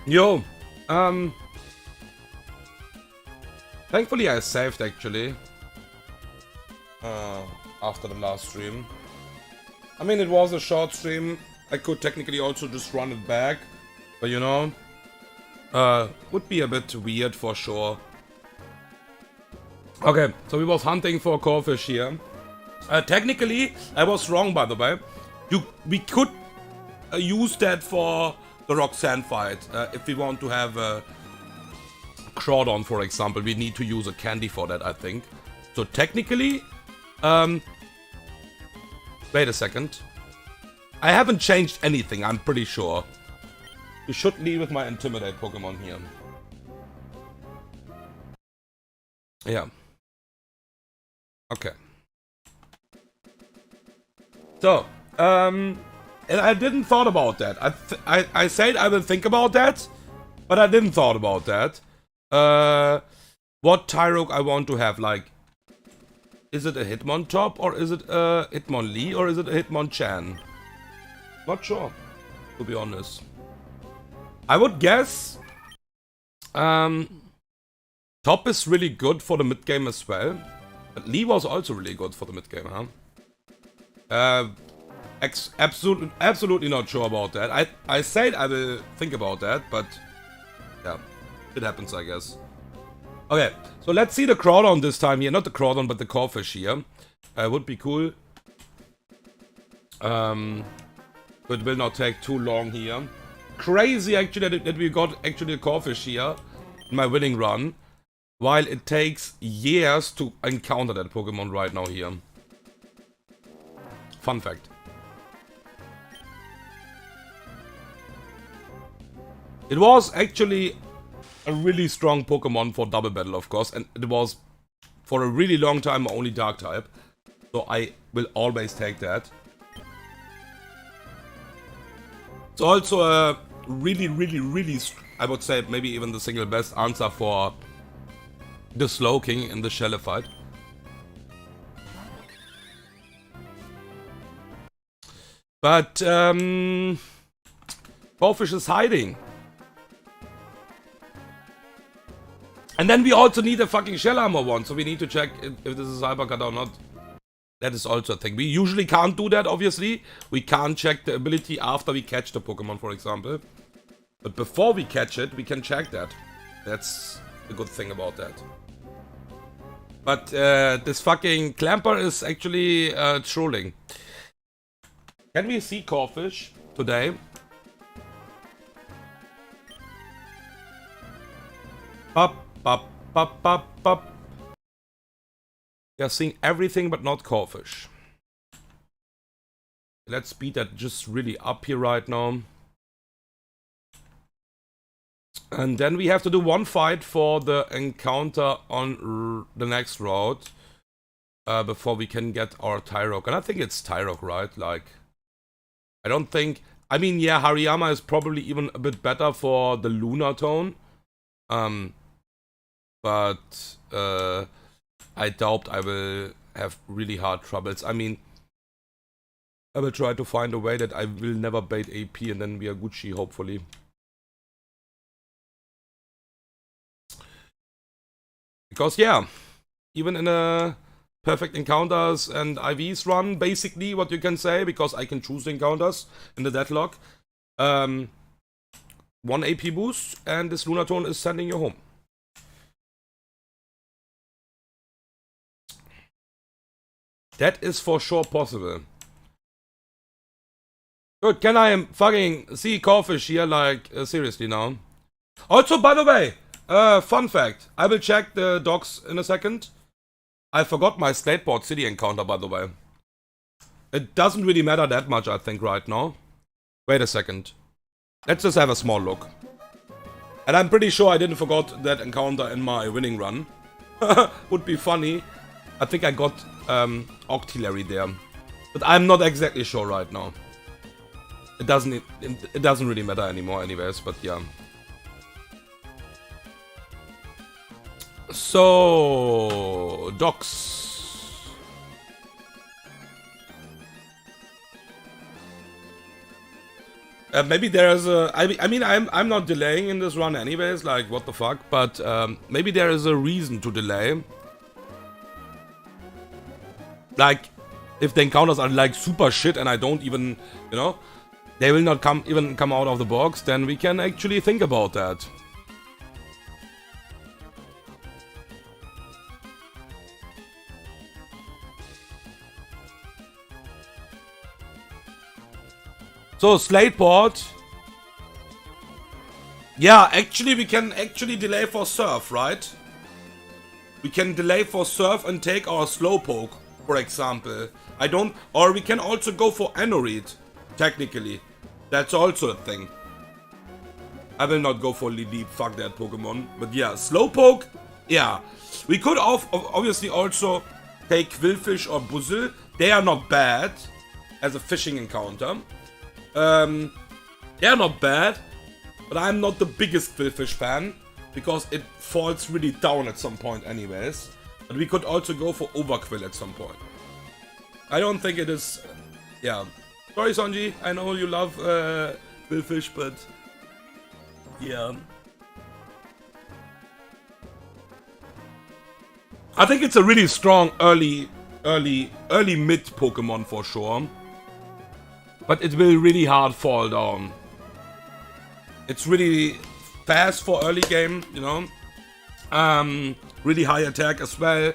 Yo, thankfully I saved actually. After the last stream. I mean, it was a short stream. I could technically also just run it back. But you know, would be a bit weird for sure. Okay, so we was hunting for Corfish here. Technically, I was wrong by the way. We could use that for the rock sand fight. If we want to have a Crawdon, for example, we need to use a candy for that, I think. So technically, wait a second. I haven't changed anything, I'm pretty sure. You should leave with my Intimidate Pokemon here. Yeah. Okay. So, and I didn't thought about that. I said I will think about that, but I didn't thought about that. What Tyrogue I want to have, like, is it a Hitmontop, or is it a Hitmonlee, or is it a Hitmonchan? Not sure, to be honest. I would guess Top is really good for the mid game as well. But Lee was also really good for the mid game, huh? Absolutely not sure about that. I said I will think about that, but yeah, it happens, I guess. Okay, so let's see the Crawdon this time here. Not the Crawdon, but the Corfish here. Would be cool. It will not take too long here. Crazy actually that we got actually a Corfish here in my winning run. While it takes years to encounter that Pokemon right now here. Fun fact. It was actually a really strong Pokemon for double battle, of course, and it was for a really long time only dark type. So I will always take that. It's also a really, I would say maybe even the single best answer for the Slowking in the Shell fight. But Corfish is hiding. And then we also need a fucking Shell Armor one, so we need to check if this is Hypercut or not. That is also a thing. We usually can't do that, obviously. We can't check the ability after we catch the Pokemon, for example. But before we catch it, we can check that. That's the good thing about that. But this fucking Clamper is actually trolling. Can we see Corfish today? Pop, pop, pop, pop, pop. We are seeing everything but not Corfish. Let's speed that just really up here right now. And then we have to do one fight for the encounter on the next route. Before we can get our Tyrogue. And I think it's Tyrogue, right? Like, I don't think... I mean, yeah, Hariyama is probably even a bit better for the Lunatone. But I doubt I will have really hard troubles. I mean, I will try to find a way that I will never bait AP and then we are Gucci, hopefully. Because, yeah, even in a perfect encounters and IVs run, basically, what you can say, because I can choose the encounters in the Deathlocke. 1 AP boost, and this Lunatone is sending you home. That is for sure possible. Good, can I fucking see Corfish here, like, seriously now? Also, by the way, fun fact, I will check the docs in a second. I forgot my Skateboard City encounter, by the way. It doesn't really matter that much, I think, right now. Wait a second. Let's just have a small look. And I'm pretty sure I didn't forget that encounter in my winning run. Would be funny. I think I got Octillery there. But I'm not exactly sure right now. It doesn't really matter anymore anyways, but yeah. So, docs. Maybe there's a... I mean, I'm not delaying in this run anyways, like, what the fuck, but maybe there is a reason to delay. Like, if the encounters are, like, super shit and I don't even, you know, they will not even come out of the box, then we can actually think about that. So, Slateboard. Yeah, actually, we can actually delay for Surf, right? We can delay for Surf and take our Slowpoke, for example. Or we can also go for Anoreed, technically. That's also a thing. I will not go for Leap, fuck that Pokemon. But yeah, Slowpoke, yeah. We could obviously also take Quillfish or Buzzle. They are not bad as a fishing encounter. They are not bad, but I'm not the biggest Quillfish fan, because it falls really down at some point anyways. But we could also go for Overquill at some point. I don't think it is... yeah. Sorry, Sanji, I know you love Quillfish, but... yeah. I think it's a really strong early mid Pokemon for sure. But it will really hard fall down. It's really fast for early game, you know. Really high attack as well.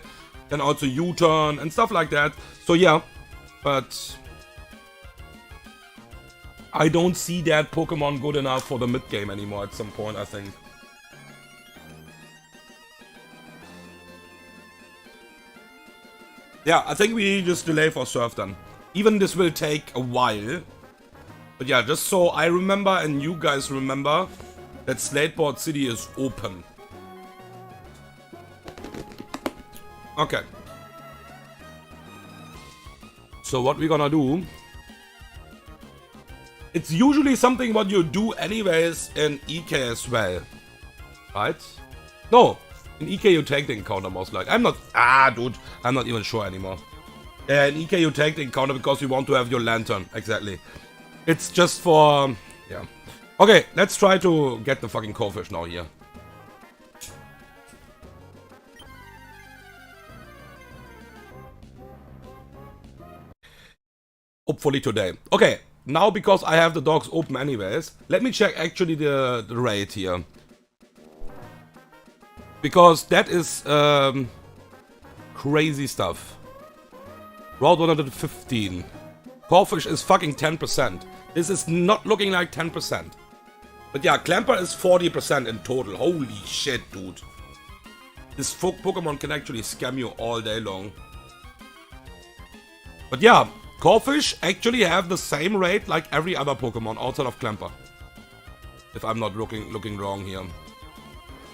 Then also U-turn and stuff like that. So yeah, but I don't see that Pokemon good enough for the mid game anymore at some point, I think. Yeah, I think we just delay for Surf then. Even this will take a while. But yeah, just so I remember and you guys remember that Slateboard City is open. Okay. So what we're gonna do... it's usually something what you do anyways in EK as well. Right? No. In EK you take the encounter most likely. I'm not... dude. I'm not even sure anymore. Yeah, in EK you take the encounter because you want to have your Lantern. Exactly. It's just for... yeah. Okay, let's try to get the fucking Corphish now here. Hopefully today. Okay, now because I have the dogs open anyways, let me check actually the rate here. Because that is crazy stuff. Route 115. Corphish is fucking 10%. This is not looking like 10%. But yeah, Clamper is 40% in total. Holy shit, dude. This Pokemon can actually scam you all day long. But yeah, Corphish actually have the same rate like every other Pokemon outside of Clamper. If I'm not looking wrong here.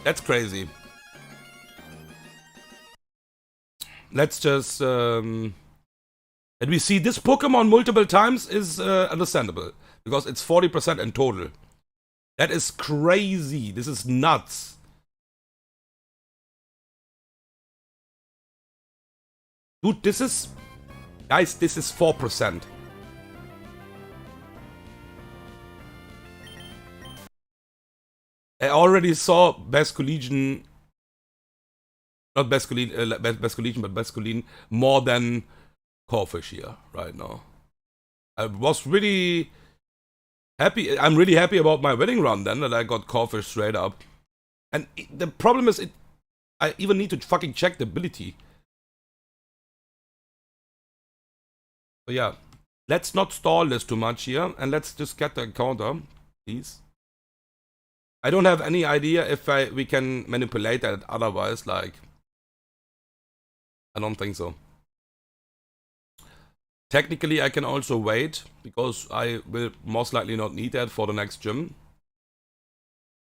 That's crazy. Let's just... and we see this Pokemon multiple times is understandable. Because it's 40% in total. That is crazy. This is nuts. Dude, this is... guys, this is 4%. I already saw Basculegion... not Basculegion, but Basculine more than Corphish here right now. I was really happy. I'm really happy about my winning run then, that I got Corphish straight up. And the problem is, I even need to fucking check the ability. So yeah, let's not stall this too much here, and let's just get the encounter, please. I don't have any idea if we can manipulate that otherwise, like... I don't think so. Technically, I can also wait, because I will most likely not need that for the next gym.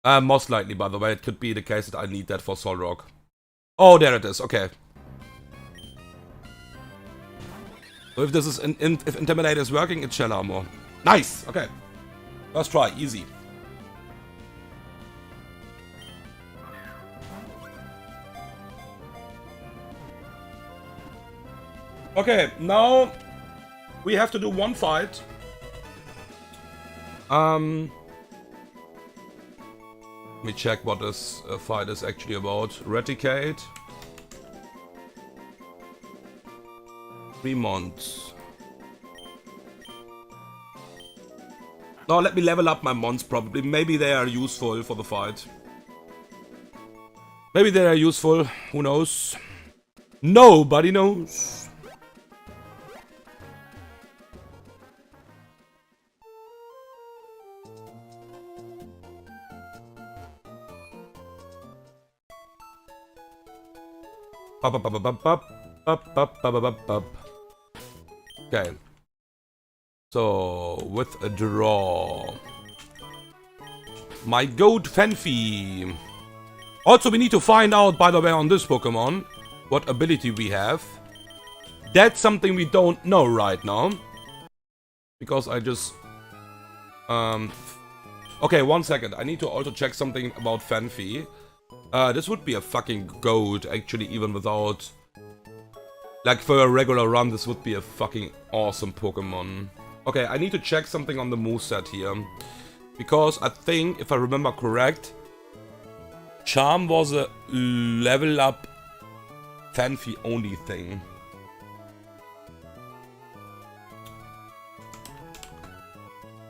Most likely, by the way, it could be the case that I need that for Solrock. Oh, there it is, okay. So if this is, if Intimidate is working, it's Shell Armor. Nice, okay. First try, easy. Okay, now we have to do one fight. Let me check what this fight is actually about. Reticate. 3 months. No, let me level up my mons probably. Maybe they are useful for the fight. Maybe they are useful. Who knows? Nobody knows. Okay. So, with a draw. My goat Fenfi. Also, we need to find out, by the way, on this Pokemon, what ability we have. That's something we don't know right now. Because I just... Okay, 1 second. I need to also check something about Fenfi. This would be a fucking goat, actually, even without... Like, for a regular run, this would be a fucking awesome Pokemon. Okay, I need to check something on the moveset here. Because I think, if I remember correct, Charm was a level up Fenfi only thing.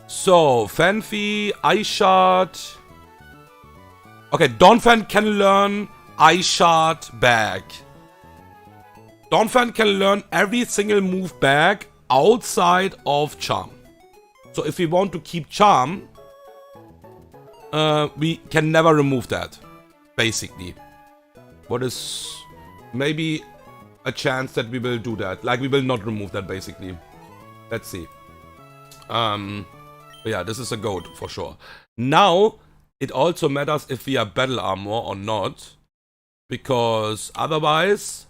So, Fenfi, Ice Shard. Okay, Donphan can learn Ice Shard back. Donphan can learn every single move back outside of Charm. So if we want to keep Charm, we can never remove that, basically. What is maybe a chance that we will do that? Like, we will not remove that, basically. Let's see. But yeah, this is a goat, for sure. Now, it also matters if we are battle armor or not. Because otherwise...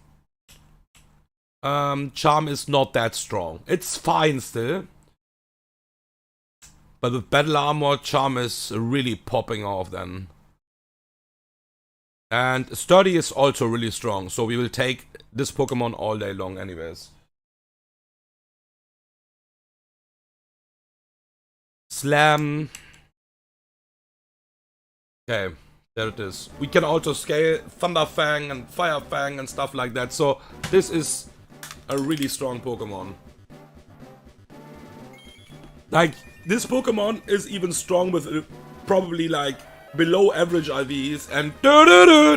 Charm is not that strong. It's fine still. But with battle armor, Charm is really popping off then. And Sturdy is also really strong. So we will take this Pokemon all day long anyways. Slam. Okay, there it is. We can also scale Thunder Fang and Fire Fang and stuff like that. So this is a really strong Pokemon. Like, this Pokemon is even strong with probably like below average IVs, and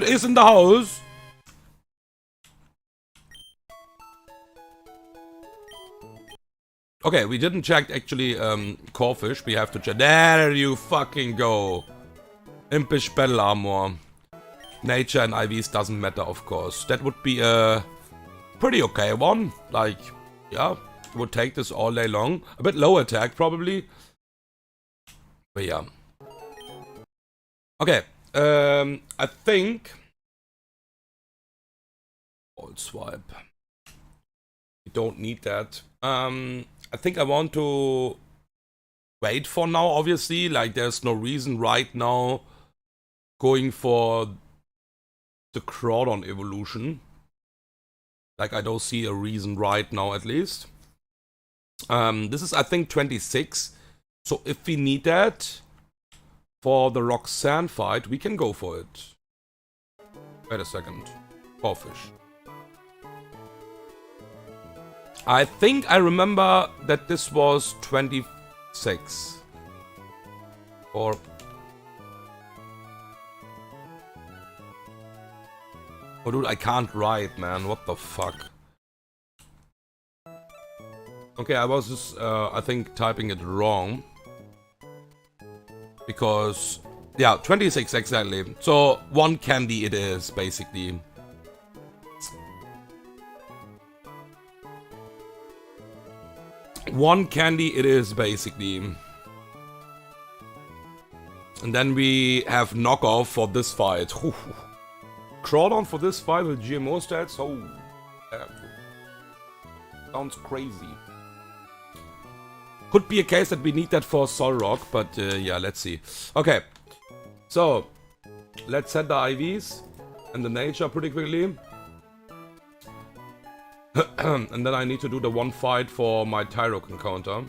is in the house. Okay, we didn't check actually Corphish. We have to check. There you fucking go. Impish battle armor. Nature and IVs doesn't matter, of course. That would be a pretty okay one. Like, yeah, would take this all day long. A bit low attack, probably. But yeah. Okay, I think... Old swipe. We don't need that. I think I want to wait for now, obviously. Like, there's no reason right now going for the Crawdon evolution. Like, I don't see a reason right now, at least. This is, I think, 26. So if we need that for the Roxanne fight, we can go for it. Wait a second. Corphish. I think I remember that this was 26. Or... Oh, dude, I can't write, man. What the fuck? Okay, I was just, I think, typing it wrong. Because... Yeah, 26 exactly. So, 1 candy it is, basically. One candy it is, basically. And then we have knockoff for this fight. Crawdon for this fight with GMO stats? Oh, sounds crazy. Could be a case that we need that for Solrock, but yeah, let's see. Okay, so let's set the IVs and the nature pretty quickly. And then I need to do the one fight for my Tyrock encounter.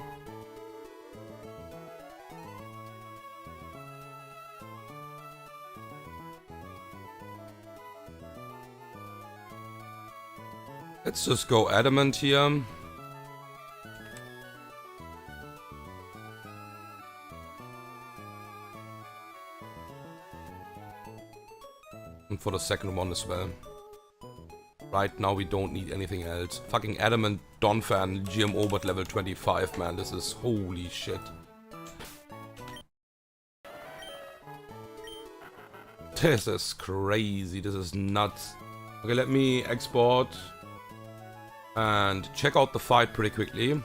Let's just go adamant here. And for the second one as well. Right now we don't need anything else. Fucking adamant Donphan GMO but level 25, man. This is holy shit. This is crazy. This is nuts. Okay, let me export and check out the fight pretty quickly. We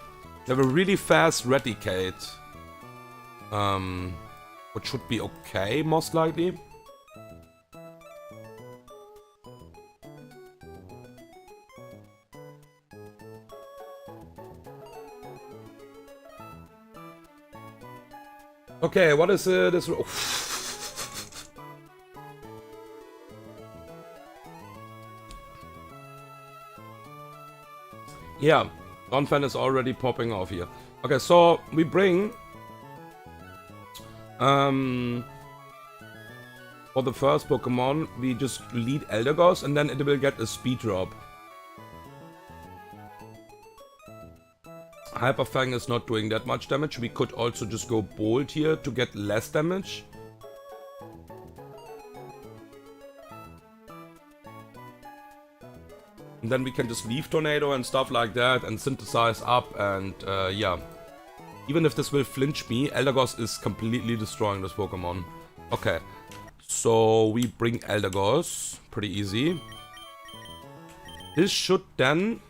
have a really fast Reticate. Which should be okay, most likely. Okay, what is this? Yeah, Donphan is already popping off here. Okay, so we bring for the first Pokemon, we just lead Eldegoss and then it will get a speed drop. Hyper Fang is not doing that much damage. We could also just go Bolt here to get less damage. And then we can just leave Tornado and stuff like that and synthesize up and yeah. Even if this will flinch me, Eldegoss is completely destroying this Pokemon. Okay, so we bring Eldegoss. Pretty easy. This should then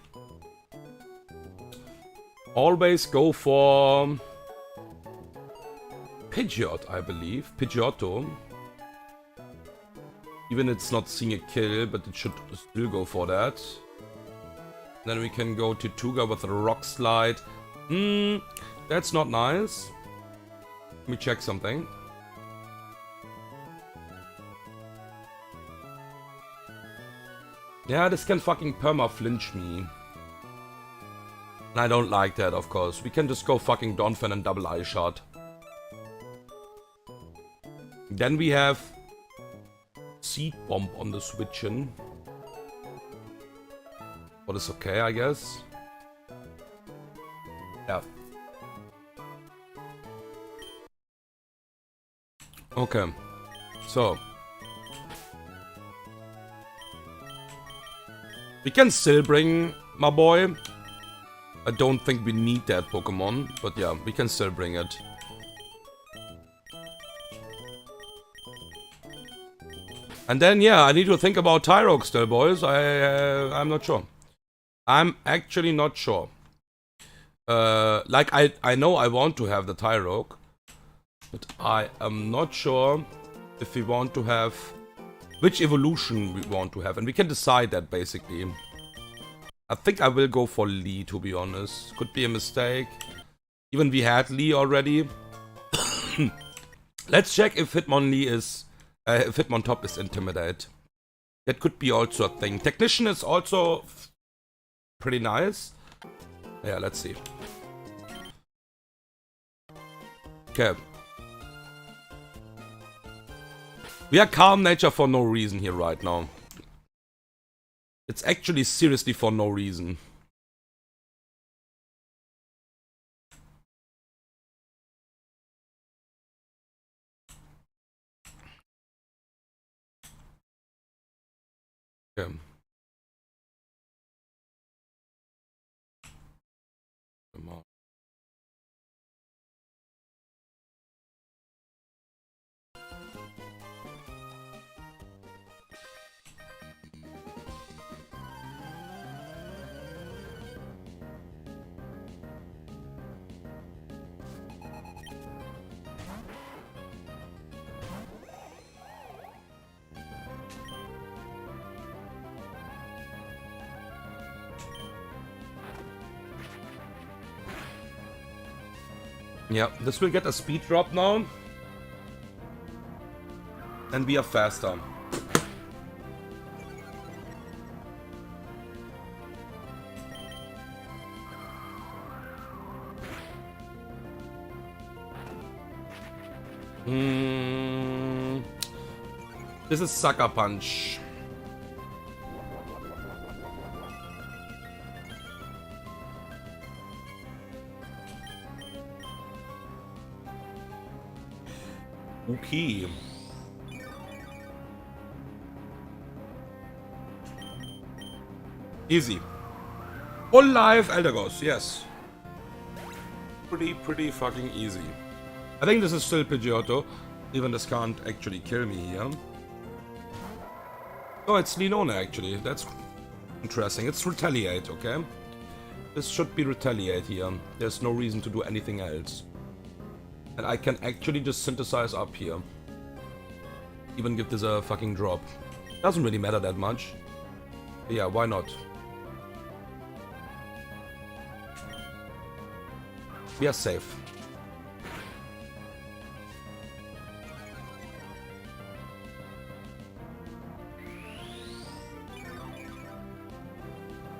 always go for Pidgeot, I believe. Pidgeotto. Even it's not seeing a kill, but it should still go for that. Then we can go to Tuga with a Rock Slide. That's not nice. Let me check something. Yeah, this can fucking perma-flinch me. And I don't like that, of course. We can just go fucking Donphan and double Eye Shot. Then we have Seed Bomb on the switch-in. What is okay, I guess. Yeah. Okay. So. We can still bring my boy. I don't think we need that Pokemon, but yeah, we can still bring it. And then, yeah, I need to think about Tyrogue still, boys. I'm not sure. I'm actually not sure. Like, I know I want to have the Tyrogue, but I am not sure if we want to have... which evolution we want to have, and we can decide that, basically. I think I will go for Lee, to be honest. Could be a mistake. Even we had Lee already. Let's check if Hitmonlee is... if Hitmontop is Intimidate. That could be also a thing. Technician is also pretty nice. Yeah, let's see. Okay. We are Calm Nature for no reason here right now. It's actually seriously for no reason. Okay. Come on. Yeah, this will get a speed drop now. And we are faster. This is Sucker Punch. Okay. Easy. Full life Eldegoss, yes. Pretty fucking easy. I think this is still Pidgeotto. Even this can't actually kill me here. Oh, it's Linona actually. That's interesting. It's Retaliate, okay? This should be Retaliate here. There's no reason to do anything else. And I can actually just synthesize up here. Even give this a fucking drop. Doesn't really matter that much. But yeah, why not? We are safe.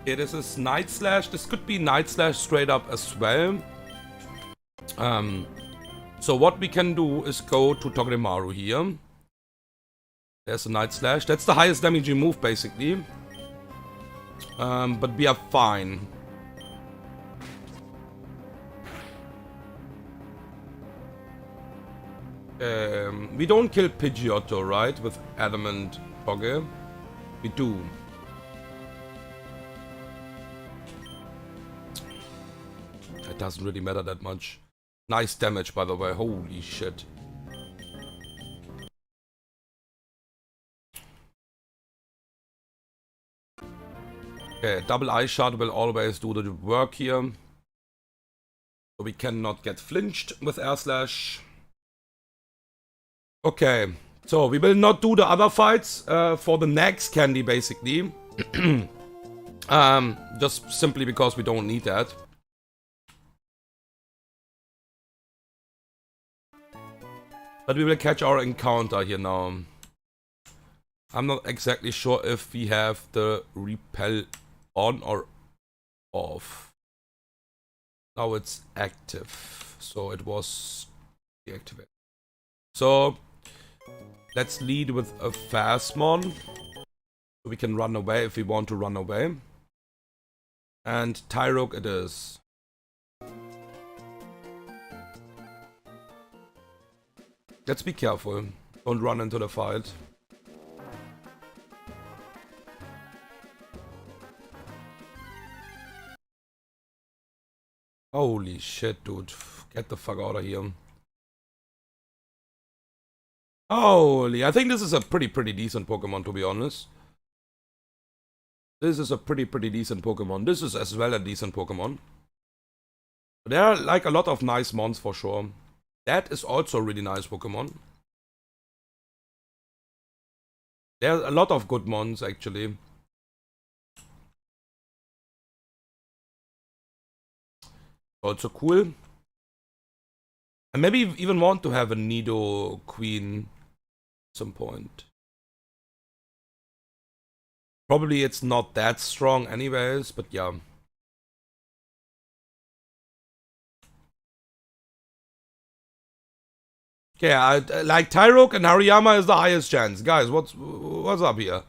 Okay, this is Night Slash. This could be Night Slash straight up as well. So what we can do is go to Togedemaru here. There's a Night Slash. That's the highest damaging move, basically. But we are fine. We don't kill Pidgeotto, right? With Adamant Toge. We do. It doesn't really matter that much. Nice damage, by the way. Holy shit. Okay, double Ice Shard will always do the work here. So we cannot get flinched with Air Slash. Okay, so we will not do the other fights for the next candy, basically. Just simply because we don't need that. But we will catch our encounter here now. I'm not exactly sure if we have the repel on or off. Now it's active, so it was deactivated. So let's lead with a Phasmon. So we can run away if we want to run away. And Tyrogue it is. Let's be careful. Don't run into the fight. Holy shit, dude. Get the fuck out of here. Holy, I think this is a pretty decent Pokemon, to be honest. This is a pretty decent Pokemon. This is as well a decent Pokemon. There are like a lot of nice mons for sure. That is also a really nice Pokemon. There are a lot of good mons actually. Also cool. And maybe even want to have a Nido Queen at some point. Probably it's not that strong anyways, but yeah. Okay, like Tyrogue and Hariyama is the highest chance. Guys, what's up here?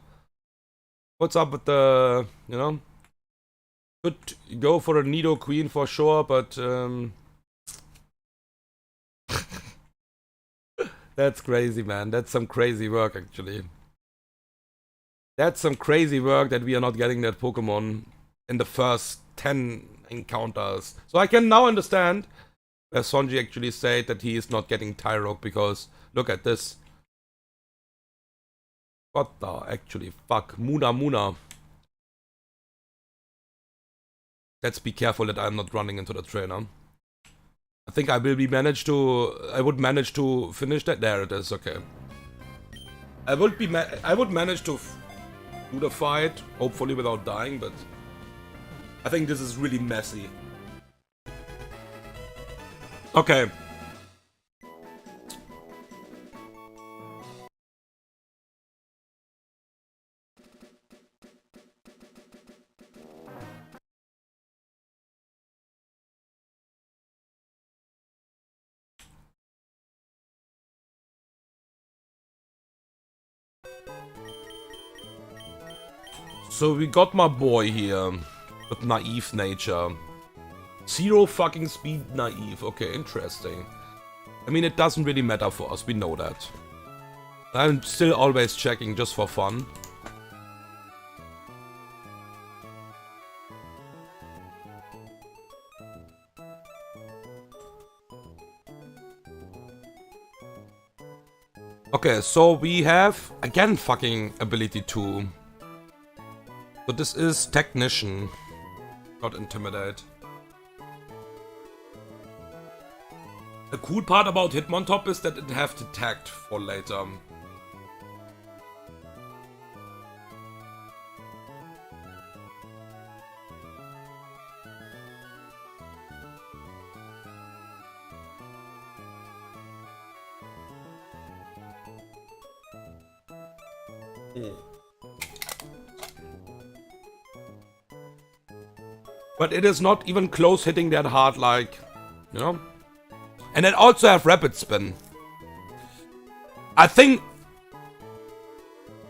What's up with the, you know? Could go for a Nido Queen for sure, but that's crazy, man. That's some crazy work, actually. That's some crazy work that we are not getting that Pokemon in the first 10 encounters. So I can now understand where Sonji actually said that he is not getting Tyrogue because look at this. What the actually fuck? Muna. Let's be careful that I'm not running into the trainer. I think I would manage to finish that. There it is. Okay. I would manage to do the fight, hopefully without dying, but I think this is really messy. Okay. So we got my boy here with naive nature. 0 fucking speed naive. Okay, interesting. I mean, it doesn't really matter for us, we know that. I'm still always checking just for fun. Okay, so we have, again, fucking ability 2. So this is Technician, not Intimidate. The cool part about Hitmontop is that it have Detect for later. But it is not even close hitting that hard, like, you know? And it also have Rapid Spin. I think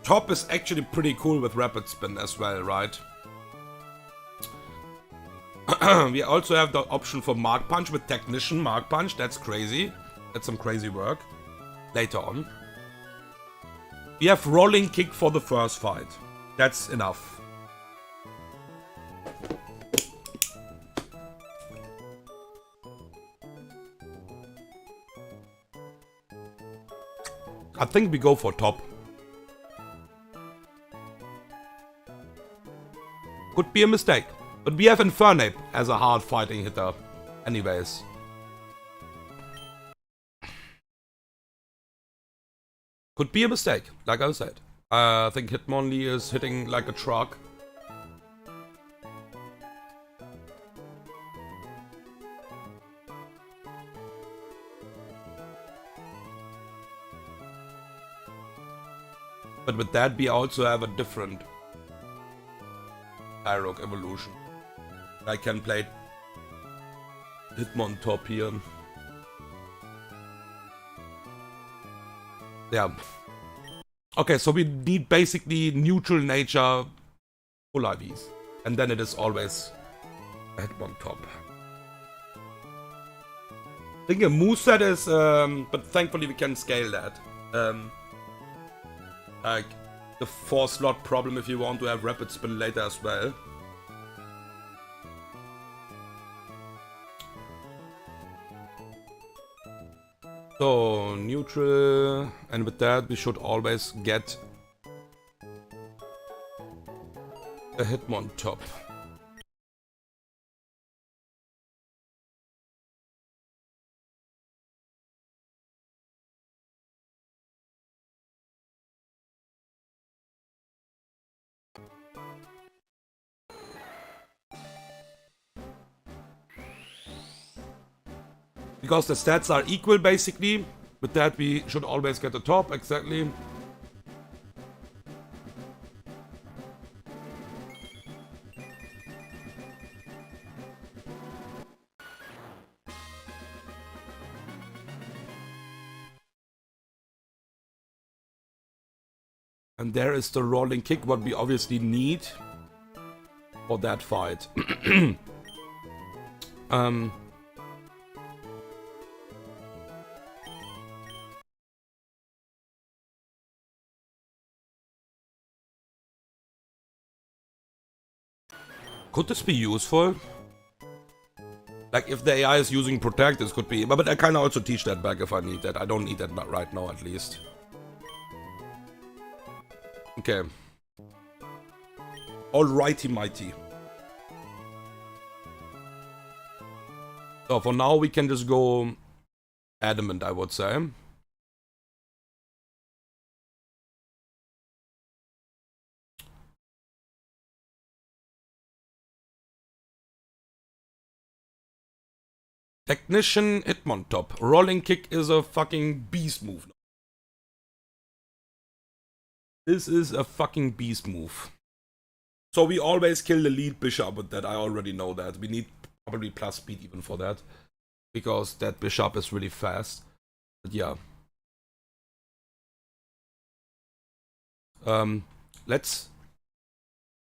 top is actually pretty cool with Rapid Spin as well, right? We also have the option for Mark Punch with Technician Mark Punch. That's crazy. That's some crazy work. Later on. We have Rolling Kick for the first fight. That's enough. I think we go for top. Could be a mistake. But we have Infernape as a hard fighting hitter. Anyways. Could be a mistake, like I said. I think Hitmonlee is hitting like a truck. But with that, we also have a different Tyrogue evolution. I can play Hitmontop here. Yeah. Okay, so we need basically neutral nature full IVs. And then it is always a Hitmontop. I think a moveset is, but thankfully we can scale that. Like the 4-slot problem if you want to have Rapid Spin later as well. So, neutral, and with that we should always get a Hitmontop. Because the stats are equal basically. With that we should always get the top, exactly. And there is the rolling kick, what we obviously need for that fight. Could this be useful? Like, if the AI is using Protect, this could be... But I can also teach that back if I need that. I don't need that right now, at least. Okay. Alrighty, mighty. So, for now, we can just go... Adamant, I would say. Technician Hitmontop. Rolling Kick is a fucking beast move. This is a fucking beast move. So we always kill the lead bishop with that. I already know that. We need probably plus speed even for that. Because that bishop is really fast. But yeah. Let's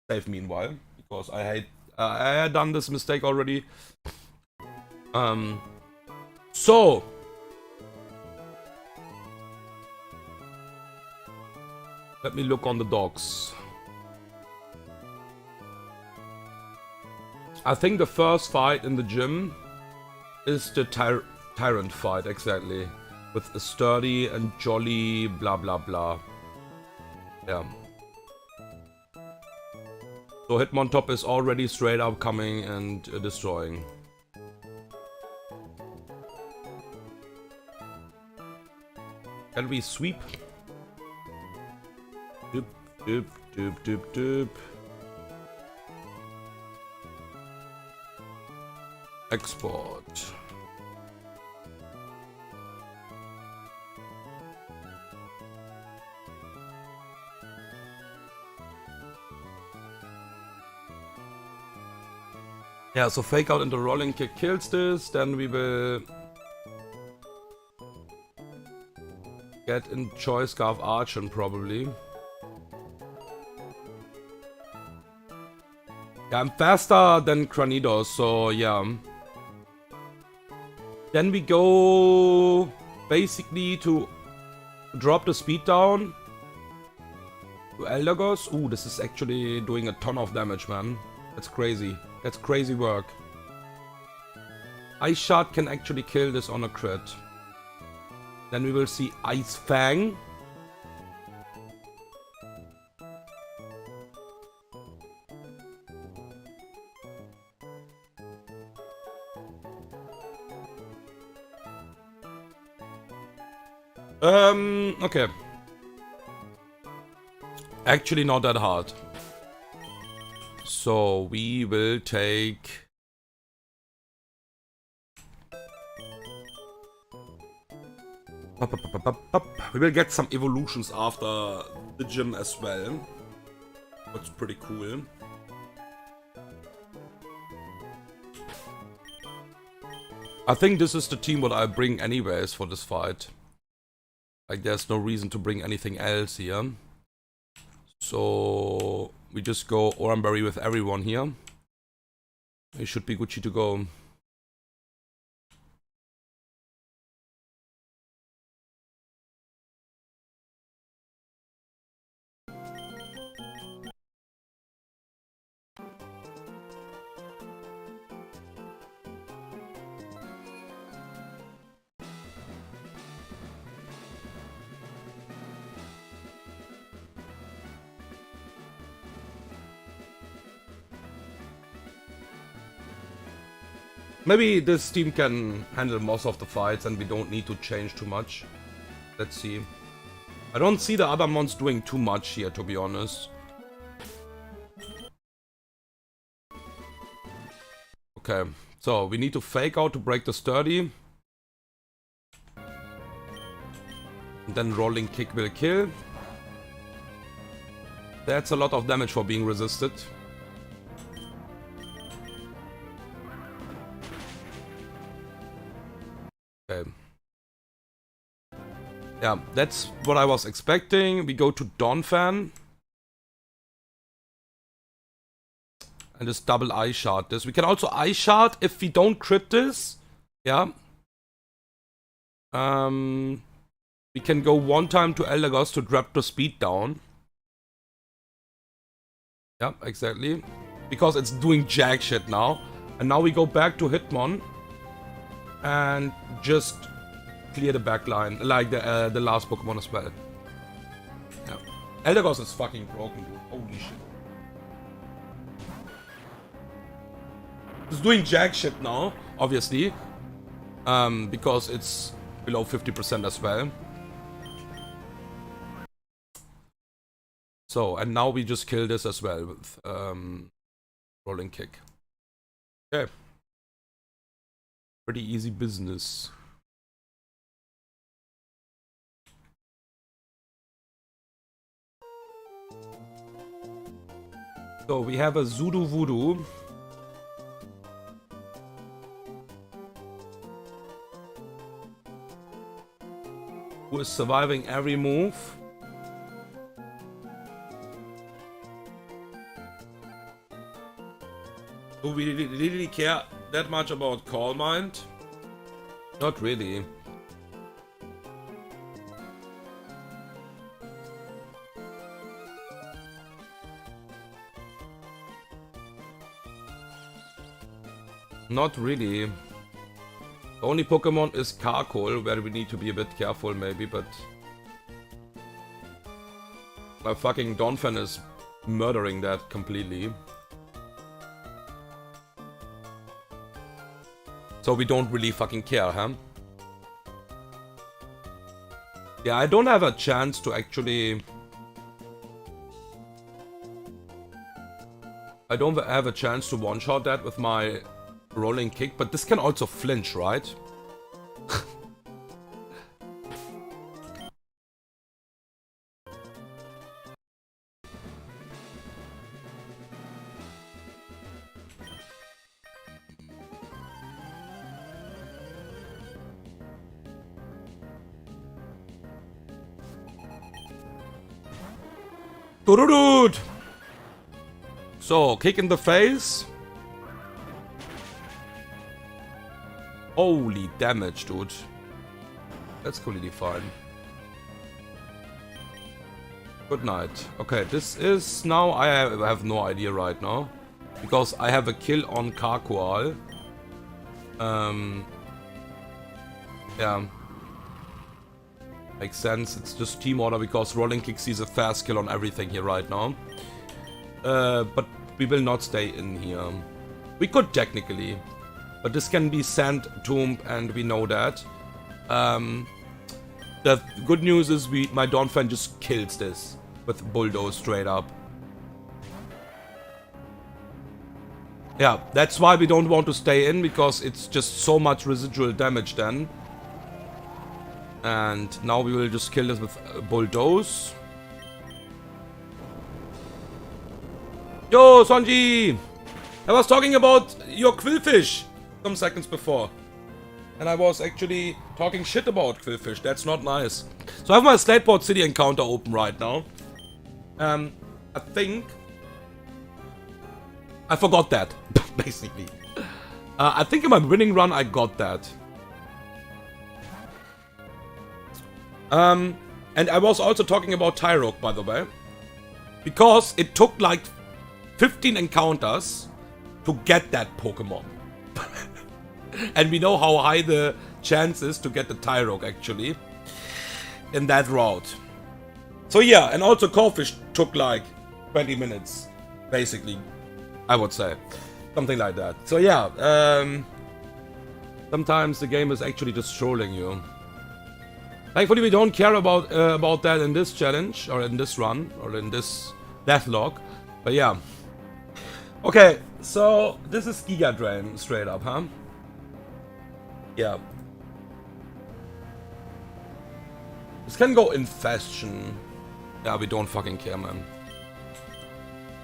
save meanwhile. Because I had done this mistake already. So Let me look on the docs. I think the first fight in the gym is the Tyrant fight, exactly. With a sturdy and jolly blah blah blah. Yeah. So Hitmontop is already straight up coming and destroying. Can we sweep? Doop, doop, doop, doop, doop. Export. Yeah, so fake out into rolling kick kills this, then we will get in choice Scarf Archon probably. Yeah, I'm faster than Cranidos, so yeah. Then we go basically to drop the speed down to Eldergos. Ooh, this is actually doing a ton of damage, man. That's crazy. That's crazy work. Ice Shard can actually kill this on a crit. Then we will see Ice Fang. Okay. Actually not that hard. So we will take... We will get some evolutions after the gym as well. That's pretty cool. I think this is the team what I bring anyways for this fight. Like there's no reason to bring anything else here. So we just go Oranberry with everyone here. It should be Gucci to go. Maybe this team can handle most of the fights and we don't need to change too much. Let's see. I don't see the other mons doing too much here, to be honest. Okay, so we need to fake out to break the sturdy. And then rolling kick will kill. That's a lot of damage for being resisted. Okay. Yeah, that's what I was expecting. We go to Donphan. And just double Ice Shard this. We can also Ice Shard if we don't crit this. Yeah. We can go one time to Eldergos to drop the speed down. Yeah, exactly. Because it's doing jack shit now. And now we go back to Hitmon. And just clear the backline, like the last Pokemon as well. Yeah. Eldergos is fucking broken, dude. Holy shit. It's doing jack shit now, obviously. Because it's below 50% as well. So, and now we just kill this as well with rolling kick. Okay. Pretty easy business. So we have a Zudu Voodoo. Who is surviving every move. Do we really care that much about Calm Mind? Not really. Not really. The only Pokemon is Carkol, where we need to be a bit careful maybe, but... My fucking Donphan is murdering that completely. So we don't really fucking care, huh? Yeah, I don't have a chance to actually... I don't have a chance to one-shot that with my rolling kick, but this can also flinch, right? Dude! So, kick in the face. Holy damage, dude. That's completely fine. Good night. Okay, this is now... I have no idea right now. Because I have a kill on Carkol. Yeah. Makes sense. It's just team order because Rolling Kick sees a fast kill on everything here right now. But we will not stay in here. We could technically. But this can be Sand Tomb and we know that. The good news is my Donphan just kills this with Bulldoze straight up. Yeah, that's why we don't want to stay in, because it's just so much residual damage then. And now we will just kill this with Bulldoze. Yo, Sonji! I was talking about your Quillfish some seconds before. And I was actually talking shit about Quillfish. That's not nice. So I have my Slateport City encounter open right now. I think... I forgot that, basically. I think in my winning run I got that. And I was also talking about Tyrogue, by the way. Because it took like 15 encounters to get that Pokemon. And we know how high the chance is to get the Tyrogue, actually. In that route. So yeah, and also Corphish took like 20 minutes, basically. I would say. Something like that. So yeah, sometimes the game is actually just trolling you. Thankfully we don't care about that in this challenge, or in this run, or in this Deathlocke. But yeah. Okay, so this is Giga Drain straight up, huh? Yeah. This can go Infestation. Yeah, we don't fucking care, man.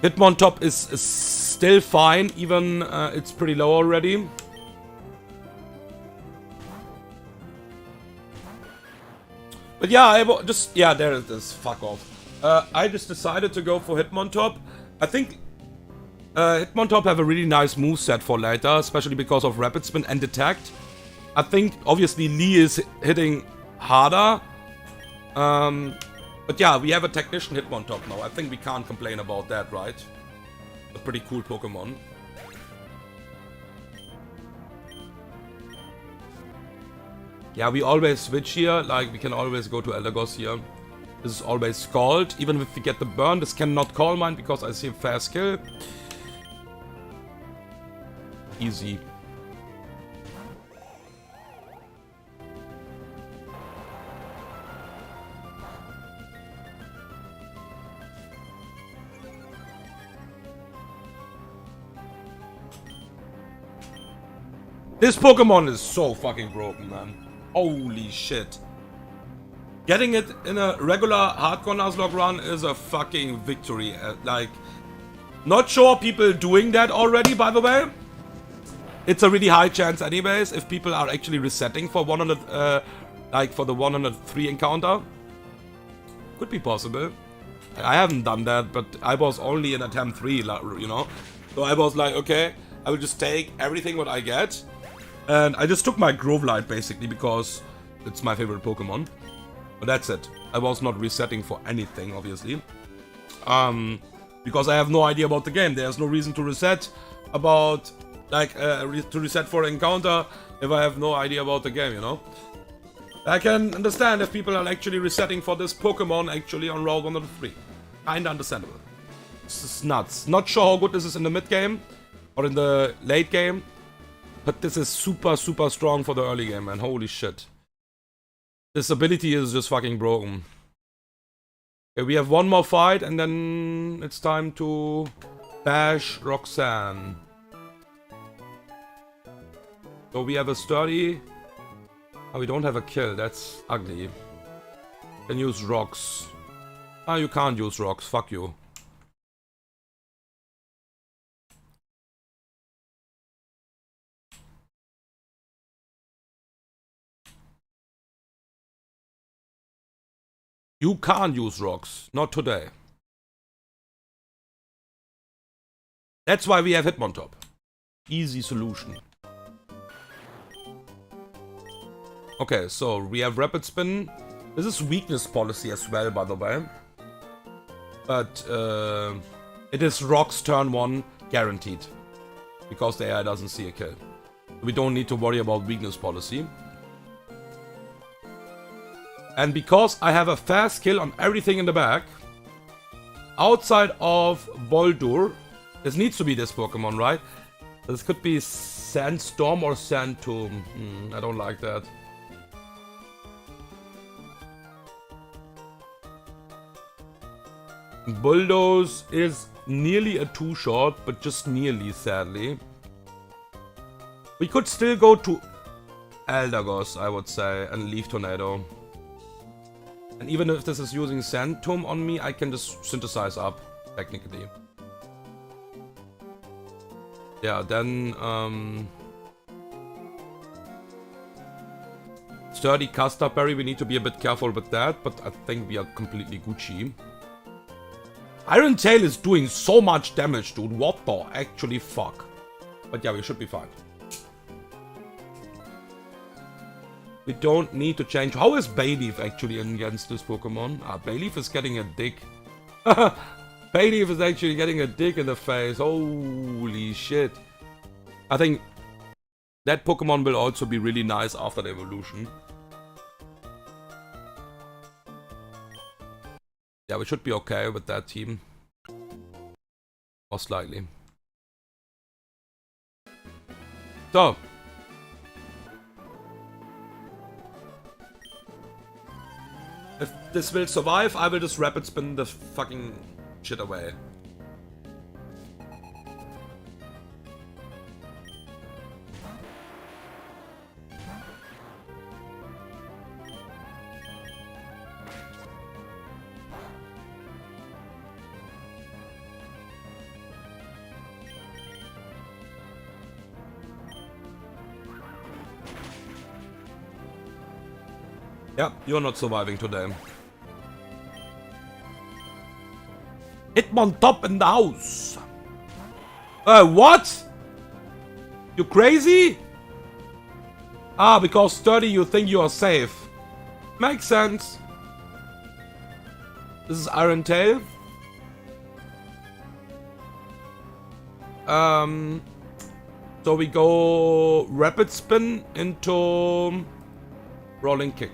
Hitmontop is still fine, even it's pretty low already. But yeah, yeah, there it is. Fuck off. I just decided to go for Hitmontop. I think Hitmontop have a really nice moveset for later, especially because of Rapid Spin and Detect. I think obviously Lee is hitting harder. But yeah, we have a Technician Hitmontop now. I think we can't complain about that, right? A pretty cool Pokemon. Yeah, we always switch here. Like, we can always go to Elagos here. This is always Scald. Even if we get the burn, this cannot call mine because I see a fast kill. Easy. This Pokemon is so fucking broken, man. Holy shit. Getting it in a regular hardcore Nuzlocke run is a fucking victory. Like, not sure people doing that already, by the way. It's a really high chance anyways, if people are actually resetting for 100, like for the 103 encounter. Could be possible. I haven't done that, but I was only in attempt 3, you know. So I was like, okay, I will just take everything what I get. And I just took my Grovelight basically because it's my favorite Pokemon. But that's it. I was not resetting for anything, obviously. Because I have no idea about the game. There's no reason to reset about Like, to reset for encounter if I have no idea about the game, you know? I can understand if people are actually resetting for this Pokemon actually on Route 103. Kinda understandable. This is nuts. Not sure how good this is in the mid game or in the late game, but this is super, super strong for the early game, man. Holy shit. This ability is just fucking broken. Okay, we have one more fight and then it's time to bash Roxanne. So we have a sturdy. Oh, we don't have a kill. That's ugly. Can use rocks. Ah, you can't use rocks. Fuck you. You can't use rocks. Not today. That's why we have Hitmontop. Easy solution. Okay, so we have Rapid Spin. This is weakness policy as well, by the way. But it is Rock's turn 1 guaranteed. Because the AI doesn't see a kill. We don't need to worry about weakness policy. And because I have a fast kill on everything in the back, outside of Boldur, this needs to be this Pokemon, right? This could be Sandstorm or Sandtomb. I don't like that. Bulldoze is nearly a 2-shot, but just nearly, sadly. We could still go to Eldegoss, I would say, and leave Tornado. And even if this is using Sandtomb on me, I can just synthesize up, technically. Yeah, then Sturdy Casterberry, we need to be a bit careful with that, but I think we are completely Gucci. Iron Tail is doing so much damage, dude. What the actually fuck? But yeah, we should be fine. We don't need to change. How is Bayleaf actually against this Pokemon? Ah, Bayleaf is getting a dick. Bayleaf is actually getting a dick in the face. Holy shit. I think that Pokemon will also be really nice after the evolution. Yeah, we should be okay with that team. Most likely. So. If this will survive, I will just rapid spin the fucking shit away. Yeah, you're not surviving today. Hitmontop in the house. What? You crazy? Ah, because sturdy you think you are safe. Makes sense. This is Iron Tail. So we go Rapid Spin into Rolling Kick.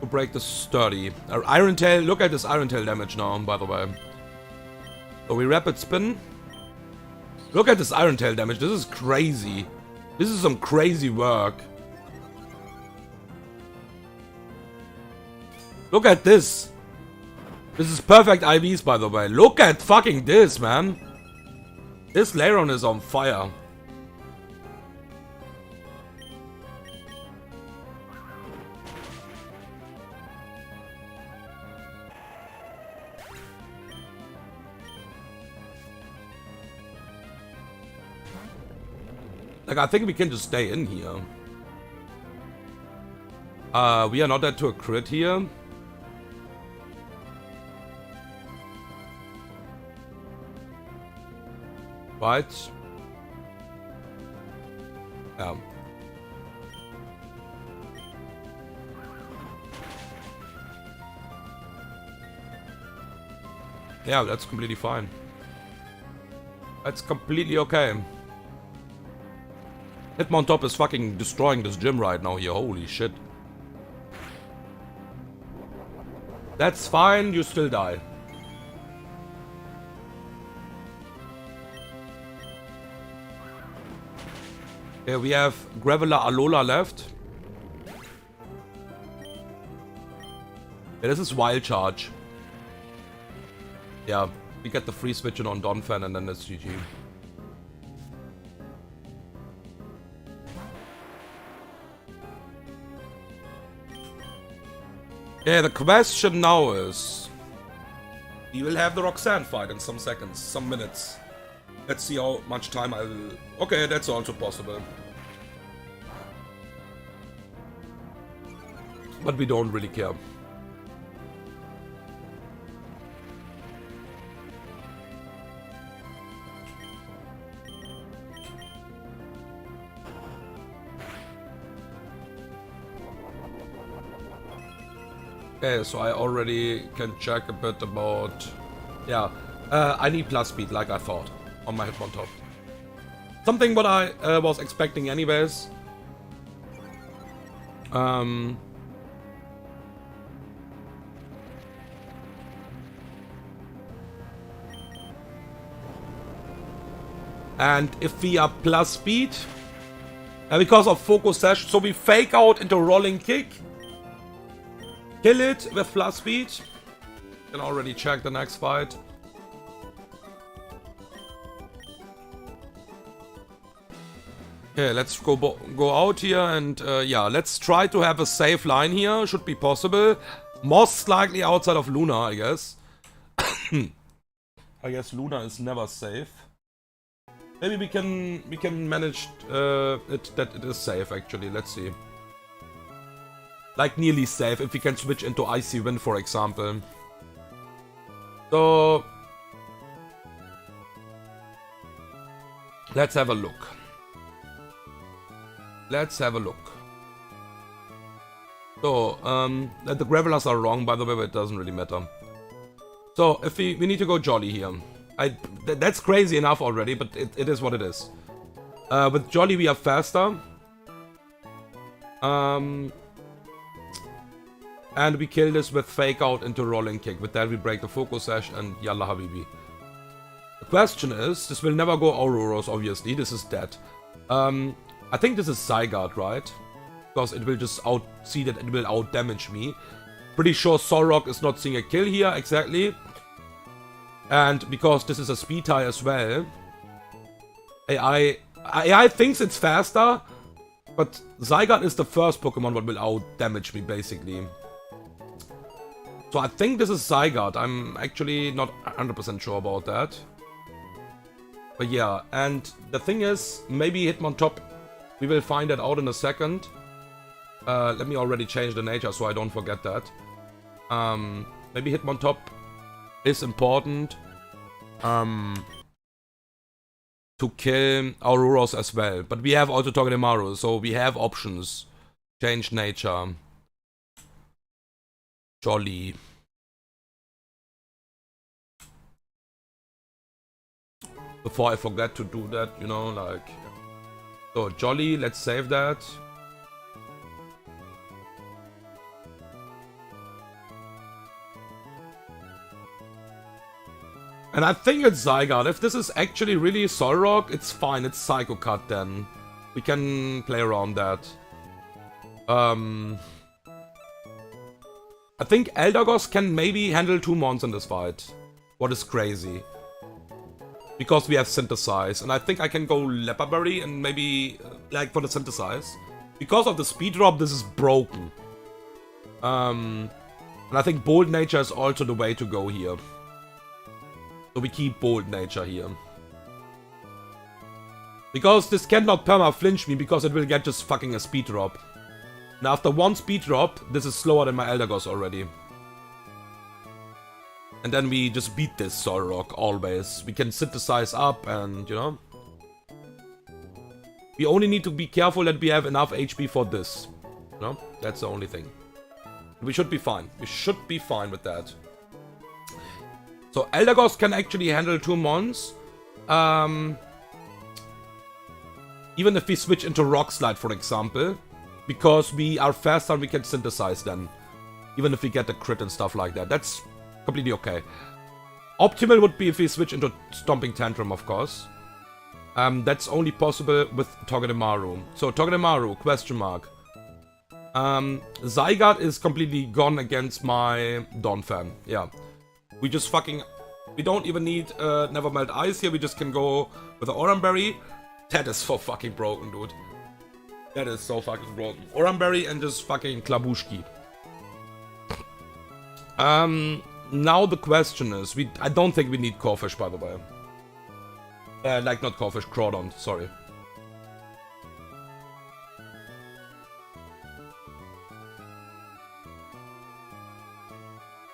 To break the sturdy. Iron Tail, look at this Iron Tail damage now, by the way. So we Rapid Spin. Look at this Iron Tail damage, this is crazy. This is some crazy work. Look at this. This is perfect IVs, by the way. Look at fucking this, man. This Lairon is on fire. Like, I think we can just stay in here. We are not at to a crit here. Right. Yeah. Yeah, that's completely fine. That's completely okay. Hitmontop is fucking destroying this gym right now here. Holy shit. That's fine, you still die. Okay, we have Graveler Alola left. Yeah, this is Wild Charge. Yeah, we get the free switch in on Donphan and then it's GG. Yeah, the question now is... we will have the Roxanne fight in some seconds, some minutes. Let's see how much time I will... okay, that's also possible. But we don't really care. Okay, so I already can check a bit about... yeah, I need plus speed like I thought on my Hitmontop. Something what I was expecting anyways. And if we are plus speed, because of Focus Sash, so we fake out into Rolling Kick. Kill it with plus speed. Can already check the next fight. Okay, let's go out here and yeah, let's try to have a safe line here. Should be possible. Most likely outside of Luna, I guess. I guess Luna is never safe. Maybe we can manage that it is safe actually. Let's see. Like nearly safe if we can switch into Icy Wind, for example. So let's have a look. Let's have a look. So the Gravelers are wrong, by the way, but it doesn't really matter. So if we need to go Jolly here. That's crazy enough already, but it is what it is. With Jolly we are faster. And we kill this with Fake Out into Rolling Kick. With that we break the Focus Sash and Yalla Habibi. The question is, this will never go Auroros, obviously. This is dead. I think this is Zygarde, right? Because it will just see that it will out-damage me. Pretty sure Solrock is not seeing a kill here, exactly. And because this is a speed tie as well. AI thinks it's faster. But Zygarde is the first Pokemon that will out-damage me, basically. So I think this is Zygarde. I'm actually not 100% sure about that. But yeah, and the thing is, maybe Hitmontop, we will find that out in a second. Let me already change the nature so I don't forget that. Maybe Hitmontop is important to kill Auroros as well. But we have also Togedemaru, so we have options. Change nature. Jolly. Before I forget to do that, you know, like... so, Jolly, let's save that. And I think it's Zygarde. If this is actually really Solrock, it's fine. It's Psycho Cut then. We can play around that. I think Eldegoss can maybe handle 2 mons in this fight. What is crazy. Because we have Synthesize. And I think I can go Leperberry and maybe, like, for the Synthesize. Because of the speed drop, this is broken. And I think Bold Nature is also the way to go here. So we keep Bold Nature here. Because this cannot perma-flinch me, because it will get just fucking a speed drop. Now after 1 speed drop, this is slower than my Eldegoss already. And then we just beat this Solrock, always. We can Synthesize up and, you know. We only need to be careful that we have enough HP for this. You know, that's the only thing. We should be fine. We should be fine with that. So Eldegoss can actually handle 2 mons. Even if we switch into Rock Slide, for example, because we are faster and we can synthesize then. Even if we get a crit and stuff like that. That's completely okay. Optimal would be if we switch into Stomping Tantrum, of course. That's only possible with Togedemaru. So, Togedemaru, question mark. Zygarde is completely gone against my Donphan. Yeah. We just fucking... We don't even need Never Melt Ice here. We just can go with the Oranberry. That is so fucking broken, dude. That is so fucking broken. Oranberry and just fucking Klabushki. Now the question is... I don't think we need Corphish, by the way. Like, not Corphish, Crawdon, sorry.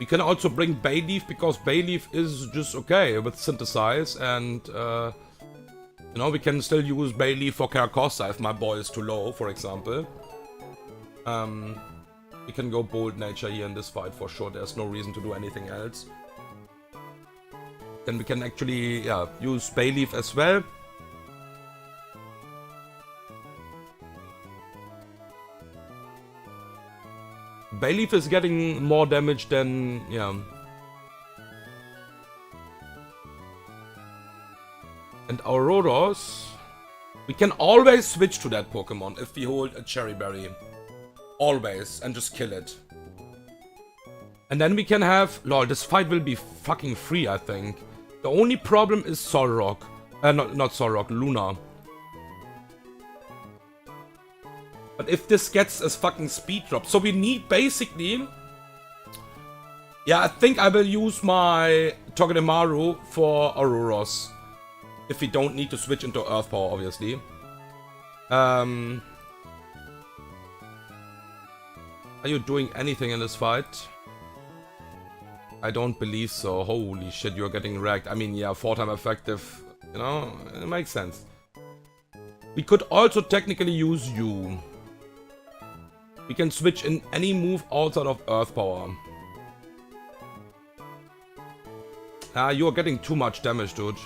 We can also bring Bayleaf, because Bayleaf is just okay with Synthesize, and, you know, we can still use Bayleaf for Carcosa if my boy is too low, for example. We can go Bold Nature here in this fight for sure, there's no reason to do anything else. Then we can actually, yeah, use Bayleaf as well. Bayleaf is getting more damage than, yeah. And Auroros, we can always switch to that Pokemon if we hold a Cherry Berry. Always, and just kill it. And then we can have, lol, this fight will be fucking free, I think. The only problem is Solrock. Not Solrock, Luna. But if this gets us fucking speed drop, so we need basically... Yeah, I think I will use my Togedemaru for Auroros. If we don't need to switch into Earth Power, obviously. Are you doing anything in this fight? I don't believe so. Holy shit, you're getting wrecked. I mean, yeah, 4-time effective. You know, it makes sense. We could also technically use you. We can switch in any move outside of Earth Power. You're getting too much damage, dude.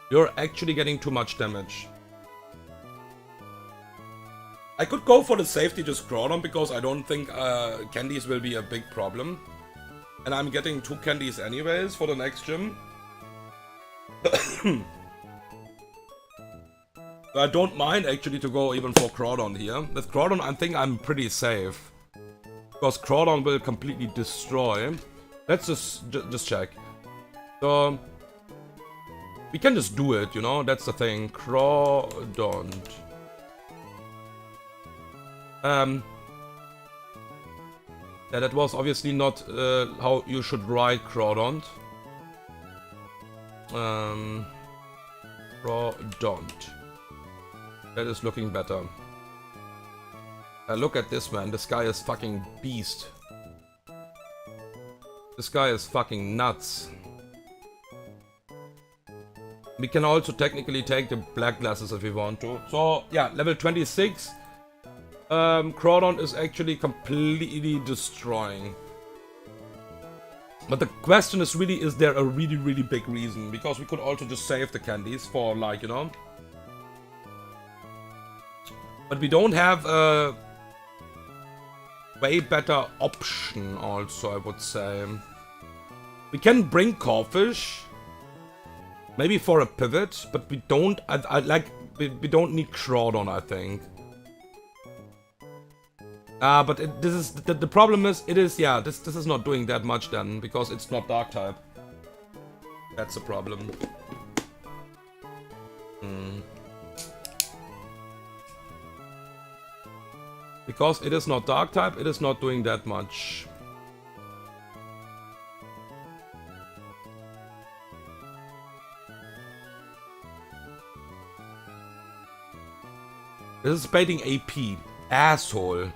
You're actually getting too much damage. I could go for the safety just Groudon because I don't think candies will be a big problem. And I'm getting 2 candies anyways for the next gym. I don't mind actually to go even for Groudon here. With Groudon I think I'm pretty safe. Because Groudon will completely destroy. Let's just check. So... we can just do it, you know, that's the thing. Groudon. Yeah, that was obviously not how you should write Groudon. Groudon. That is looking better. Look at this, man. This guy is fucking beast. This guy is fucking nuts. We can also technically take the black glasses if we want to. So, yeah, level 26. Groudon is actually completely destroying. But the question is really, is there a really big reason? Because we could also just save the candies for, like, you know. But we don't have a way better option also, I would say. We can bring Corphish. Maybe for a pivot, but we don't, we don't need Groudon, I think. But this is, the problem is, yeah, this is not doing that much then, because it's not Dark type. That's the problem. Because it is not Dark type, it is not doing that much. This is baiting AP. Asshole.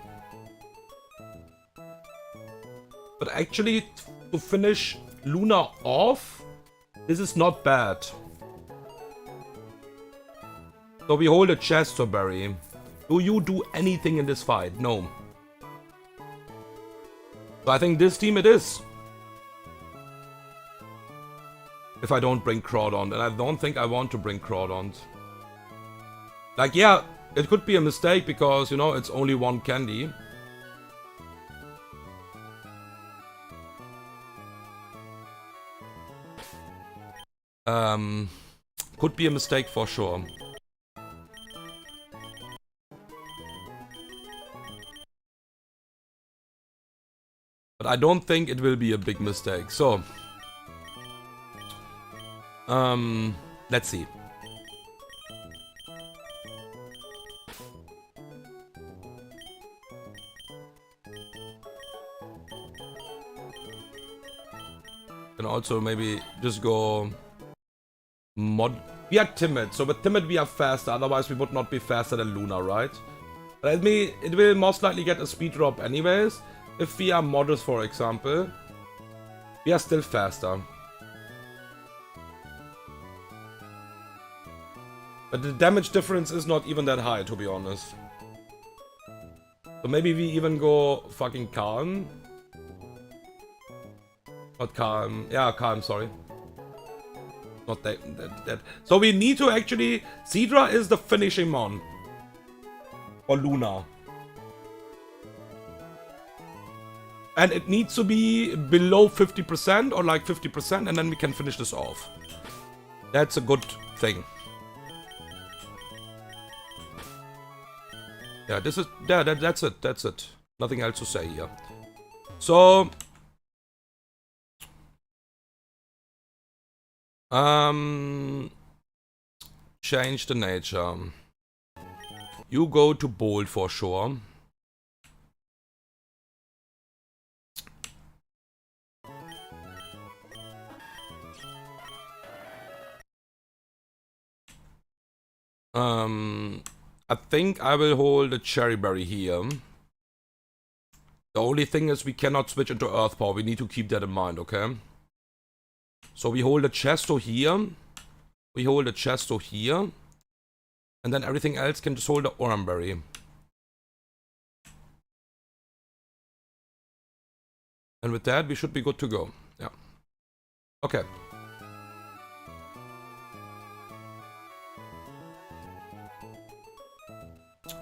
But actually, to finish Luna off, this is not bad. So we hold a Chesterberry. Do you do anything in this fight? No. So I think this team it is. if I don't bring Crawdon, and I don't think I want to bring Crawdon. Like, yeah, it could be a mistake because, you know, it's only one candy. Could be a mistake for sure. But I don't think it will be a big mistake. So, let's see. Can also maybe just go mod. We are timid, so with timid we are faster. Otherwise, we would not be faster than Luna, right? But I mean, it will most likely get a speed drop anyways. If we are models, for example, we are still faster. But the damage difference is not even that high, to be honest. So maybe we even go fucking calm. Not calm. Yeah, calm, sorry. Not that. So we need to actually... Seadra is the finishing mon. For Luna. And it needs to be below 50% or like 50%, and then we can finish this off. That's a good thing. Yeah, this is... Yeah, that's it. That's it. Nothing else to say here. So... change the nature. You go to bold for sure. I think I will hold a cherry berry here. The only thing is we cannot switch into earth power. We need to keep that in mind, okay? So we hold a chesto here. We hold a chesto here. And then everything else can just hold the oranberry. And with that, we should be good to go. Yeah. Okay.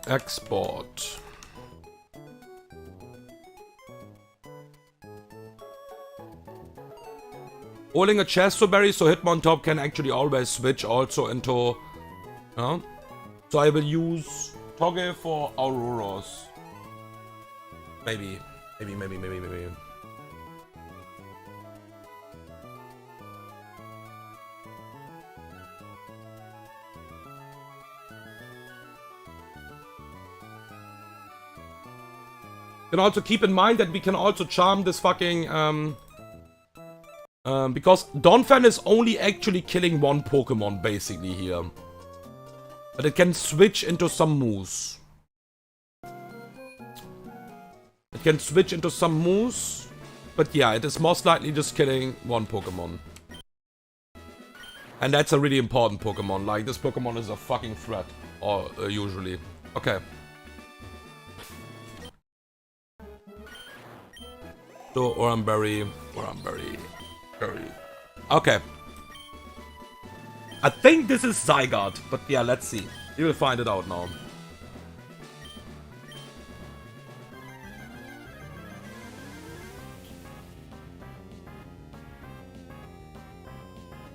Export. Holding a chestoberry, so Hitmontop can actually always switch also into... So I will use Togge for Auroras. Maybe. Can also keep in mind that we can also charm this fucking... because Donphan is only actually killing one Pokemon basically here. But it can switch into some moves. It can switch into some moves. But yeah, it is most likely just killing one Pokemon. And that's a really important Pokemon. Like, this Pokemon is a fucking threat. Or usually. Okay. So, Oranberry. Okay. I think this is Zygarde, but yeah, let's see. We will find it out now.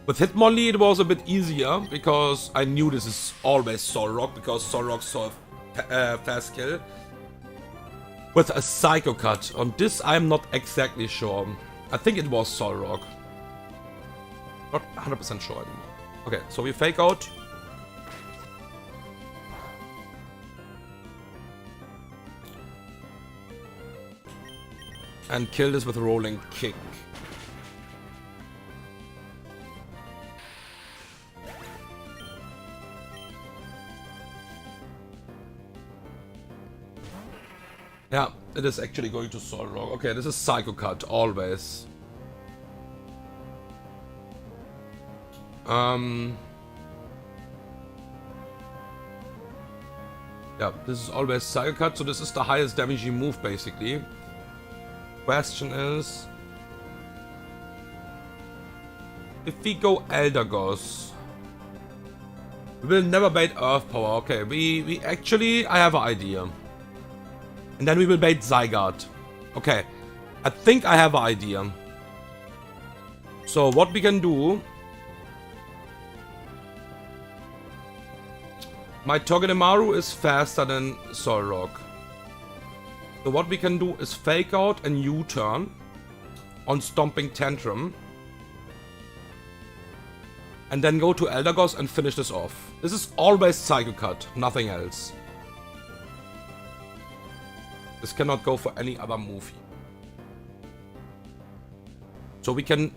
With Hitmonlee it was a bit easier, because I knew this is always Solrock, because Solrock's so fast kill. With a Psycho Cut. On this I'm not exactly sure. I think it was Solrock. Not 100% sure anymore. Okay, so we fake out. And kill this with a rolling kick. Yeah, it is actually going to Solrock. Okay, this is Psycho Cut, always. Yeah, this is always Psycho Cut, so this is the highest damaging move, basically. Question is... If we go Eldegoss, we will never bait Earth Power. Okay, we actually, I have an idea. And then we will bait Zygarde. Okay, I think I have an idea. So what we can do... My Togedemaru is faster than Solrock. So what we can do is Fake Out and U-turn on Stomping Tantrum. And then go to Eldegoss and finish this off. This is always Psycho Cut, nothing else. This cannot go for any other move here. So we can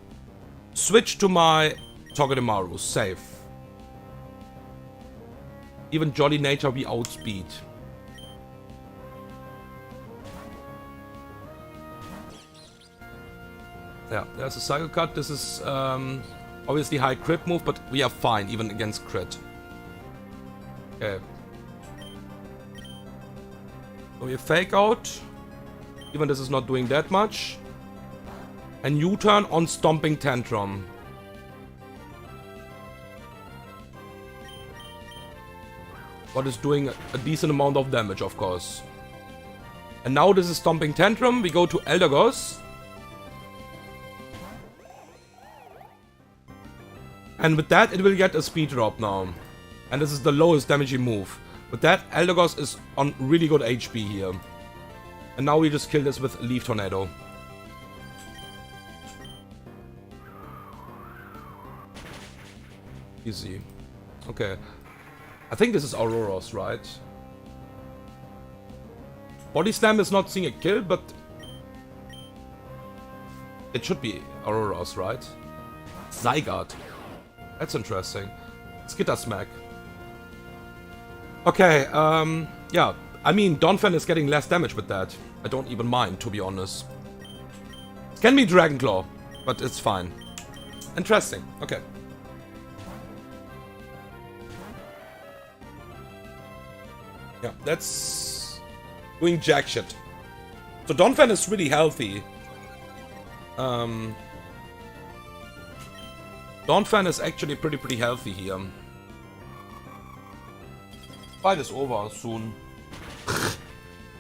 switch to my Togedemaru, safe. Even Jolly Nature we outspeed. Yeah, there's a Cycle Cut. This is obviously high crit move, but we are fine even against crit. Okay. So we Fake Out. Even this is not doing that much. And U-turn on Stomping Tantrum. What is doing a decent amount of damage, of course. And now this is Stomping Tantrum. We go to Eldegoss. And with that, it will get a speed drop now. And this is the lowest damaging move. With that, Eldegoss is on really good HP here. And now we just kill this with Leaf Tornado. Easy. Okay. I think this is Aurora's, right? Body Slam is not seeing a kill, but... It should be Aurora's, right? Zygarde. That's interesting. Skitter Smack. Okay, yeah. I mean, Donphan is getting less damage with that. I don't even mind, to be honest. It can be Dragon Claw, but it's fine. Interesting. Okay. Yeah, that's doing jack shit. So Donphan is really healthy. Donphan is actually pretty healthy here. Fight is over soon.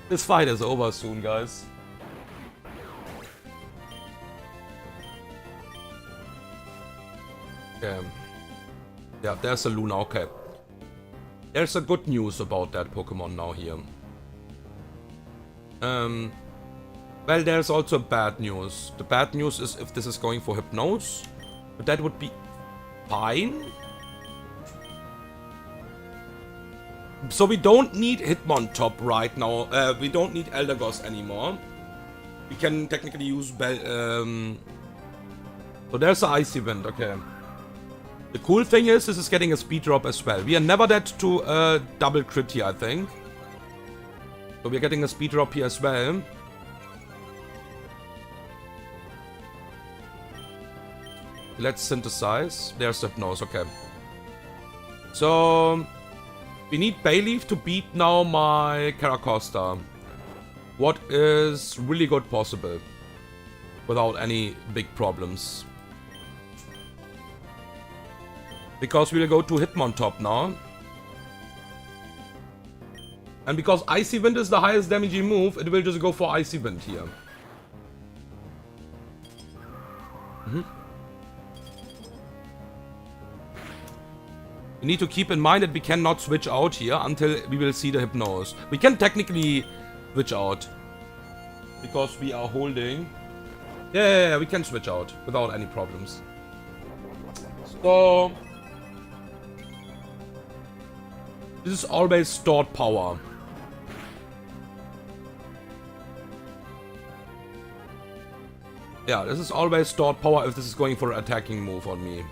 This fight is over soon, guys. Okay. Yeah, there's a Luna, okay. There's a good news about that Pokemon now here. Well, there's also bad news. The bad news is if this is going for Hypnose, but that would be fine. So we don't need Hitmontop right now. We don't need Eldegoss anymore. We can technically use so there's an Icy Wind, okay. The cool thing is, this is getting a speed drop as well. We are never dead to a double crit here, I think. So we're getting a speed drop here as well. Let's synthesize. There's Hypnose, okay. So we need Bayleaf to beat now my Caracosta. What is really good possible. Without any big problems. Because we will go to Hitmontop now. And because Icy Wind is the highest damaging move, it will just go for Icy Wind here. We need to keep in mind that we cannot switch out here until we will see the Hypnose. We can technically switch out. Because we are holding... Yeah, we can switch out without any problems. So... This is always stored power. Yeah, this is always stored power if this is going for an attacking move on me.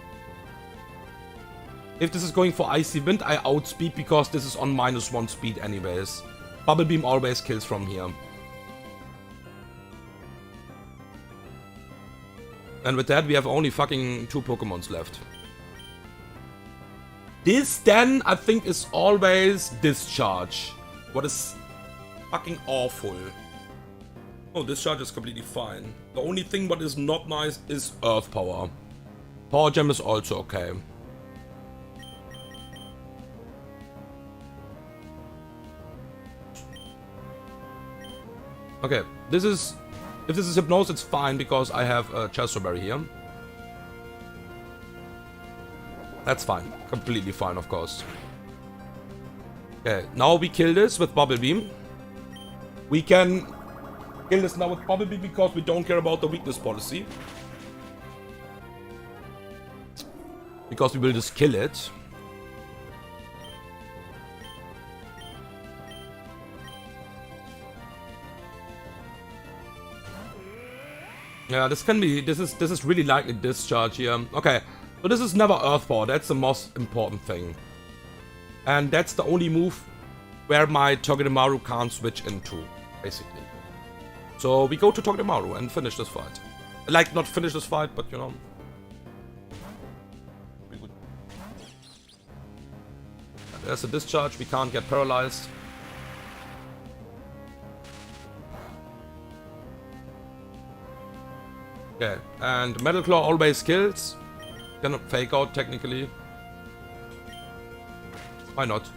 If this is going for Icy Wind, I outspeed because this is on -1 speed anyways. Bubble Beam always kills from here. And with that, we have only fucking 2 Pokemons left. This then, I think, is always Discharge. What is fucking awful. Oh, Discharge is completely fine. The only thing what is not nice is Earth Power. Power Gem is also okay. Okay, this is... If this is Hypnose, it's fine, because I have a Chesterberry here. That's fine. Completely fine, of course. Okay, now we kill this with Bubble Beam. We can kill this now with Bubble Beam because we don't care about the weakness policy. Because we will just kill it. Yeah, this can be... This is really likely discharge here. Okay, so this is never Earthpower. That's the most important thing. And that's the only move where my Togedemaru can't switch into, basically. So we go to Togedemaru and finish this fight. Like, not finish this fight, but you know. There's a discharge, we can't get paralyzed. Okay, and Metal Claw always kills. Cannot fake out technically. Why not?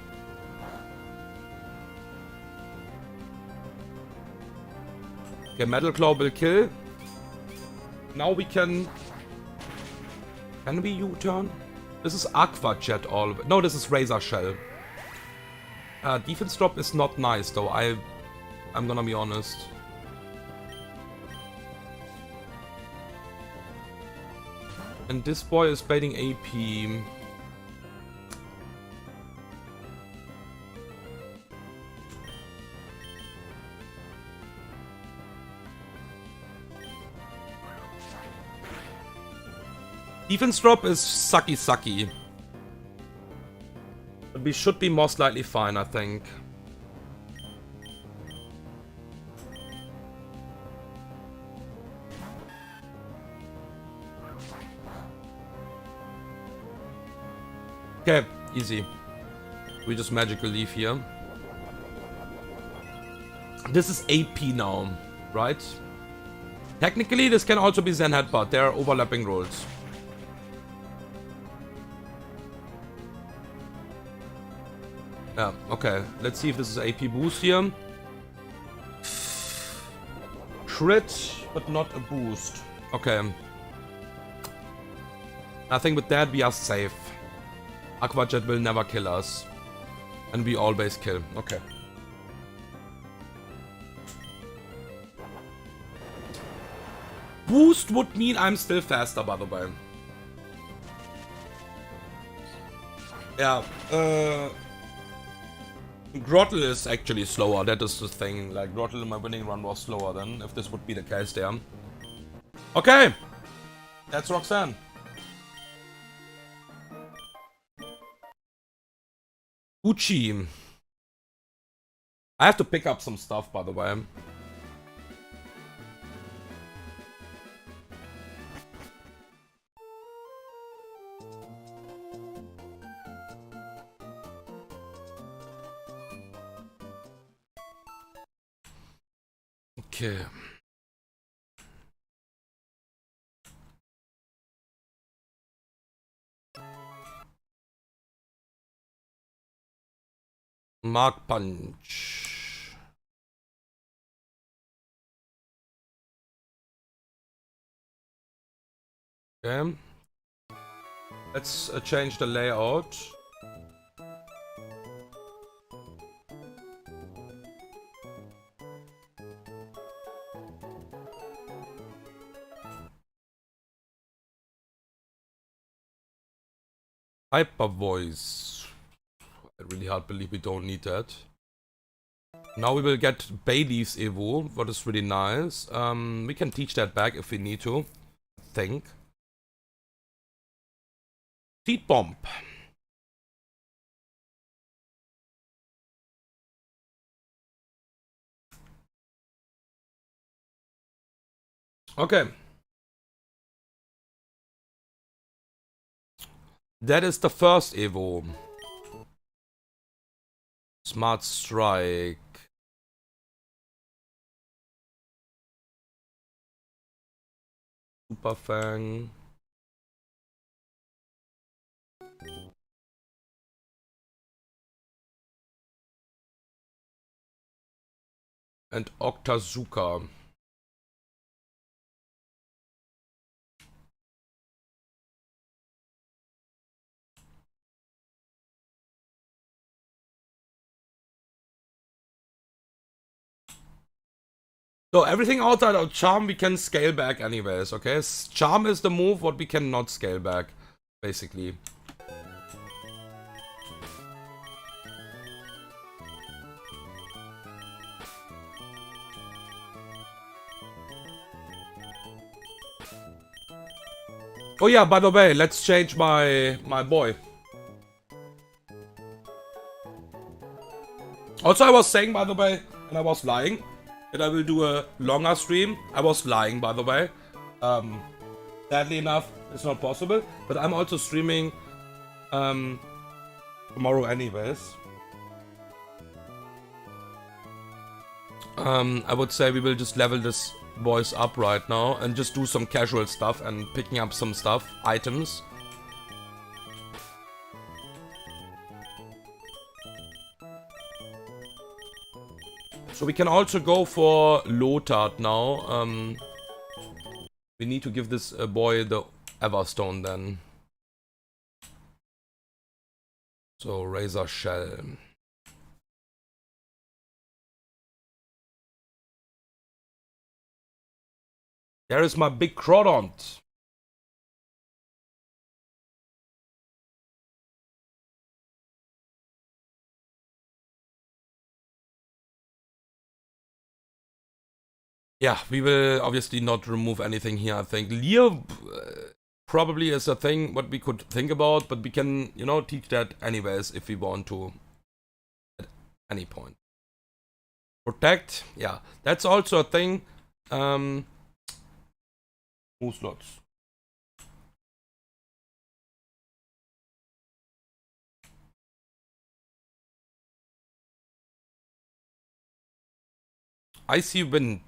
Okay, Metal Claw will kill. Now we can... Can we U-turn? This is Aqua Jet all... No, this is Razor Shell. Defense drop is not nice though, I'm gonna be honest. And this boy is baiting AP. Defense drop is sucky. But we should be most likely fine, I think. Okay, easy. We just magical leave here. This is AP now, right? Technically, this can also be Zen Headbutt. There are overlapping roles. Yeah, okay. Let's see if this is AP boost here. Crit, but not a boost. Okay. I think with that we are safe. Aqua Jet will never kill us. And we always kill. Okay. Boost would mean I'm still faster, by the way. Yeah, Grottle is actually slower, that is the thing. Like, Grottle in my winning run was slower than if this would be the case there. Okay! That's Roxanne. Uchi. I have to pick up some stuff, by the way. Okay. Mark Punch. Okay. Let's change the layout. Hyper voice. I really hard believe we don't need that. Now we will get Bailey's Evo, what is really nice. We can teach that back if we need to, I think. Seed Bomb. Okay. That is the first Evo. Smart Strike. Super Fang. and Octazuka. So everything outside of Charm we can scale back anyways, okay? Charm is the move what we cannot scale back, basically. Oh yeah, by the way, let's change my boy. Also, I was saying, by the way, and I was lying, that I will do a longer stream. I was lying, by the way. Sadly enough, it's not possible. But I'm also streaming tomorrow anyways. I would say we will just level this boys up right now and just do some casual stuff and picking up some stuff, items. So we can also go for Lotard now. We need to give this boy the Everstone then. So Razor Shell. There is my big Crawdont. Yeah, we will obviously not remove anything here, I think. Lear probably is a thing what we could think about, but we can, you know, teach that anyways if we want to at any point. Protect, yeah, that's also a thing. Move slots. Icy Wind.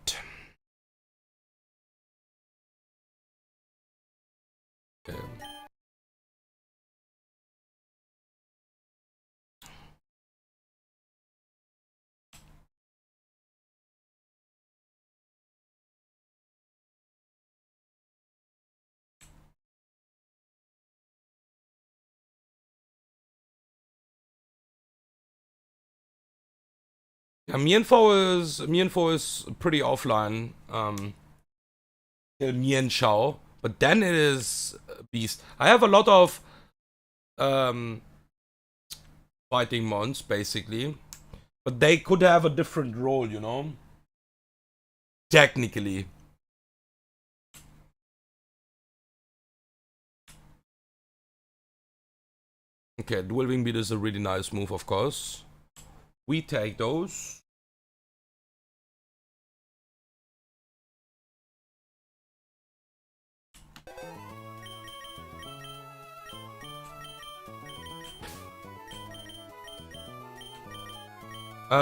Okay. Yeah, Mienfo is pretty offline. Mien Shao, but then it is Beast. I have a lot of fighting mons basically, but they could have a different role, you know. Technically. Okay, Dual Wing Beat is a really nice move, of course. We take those.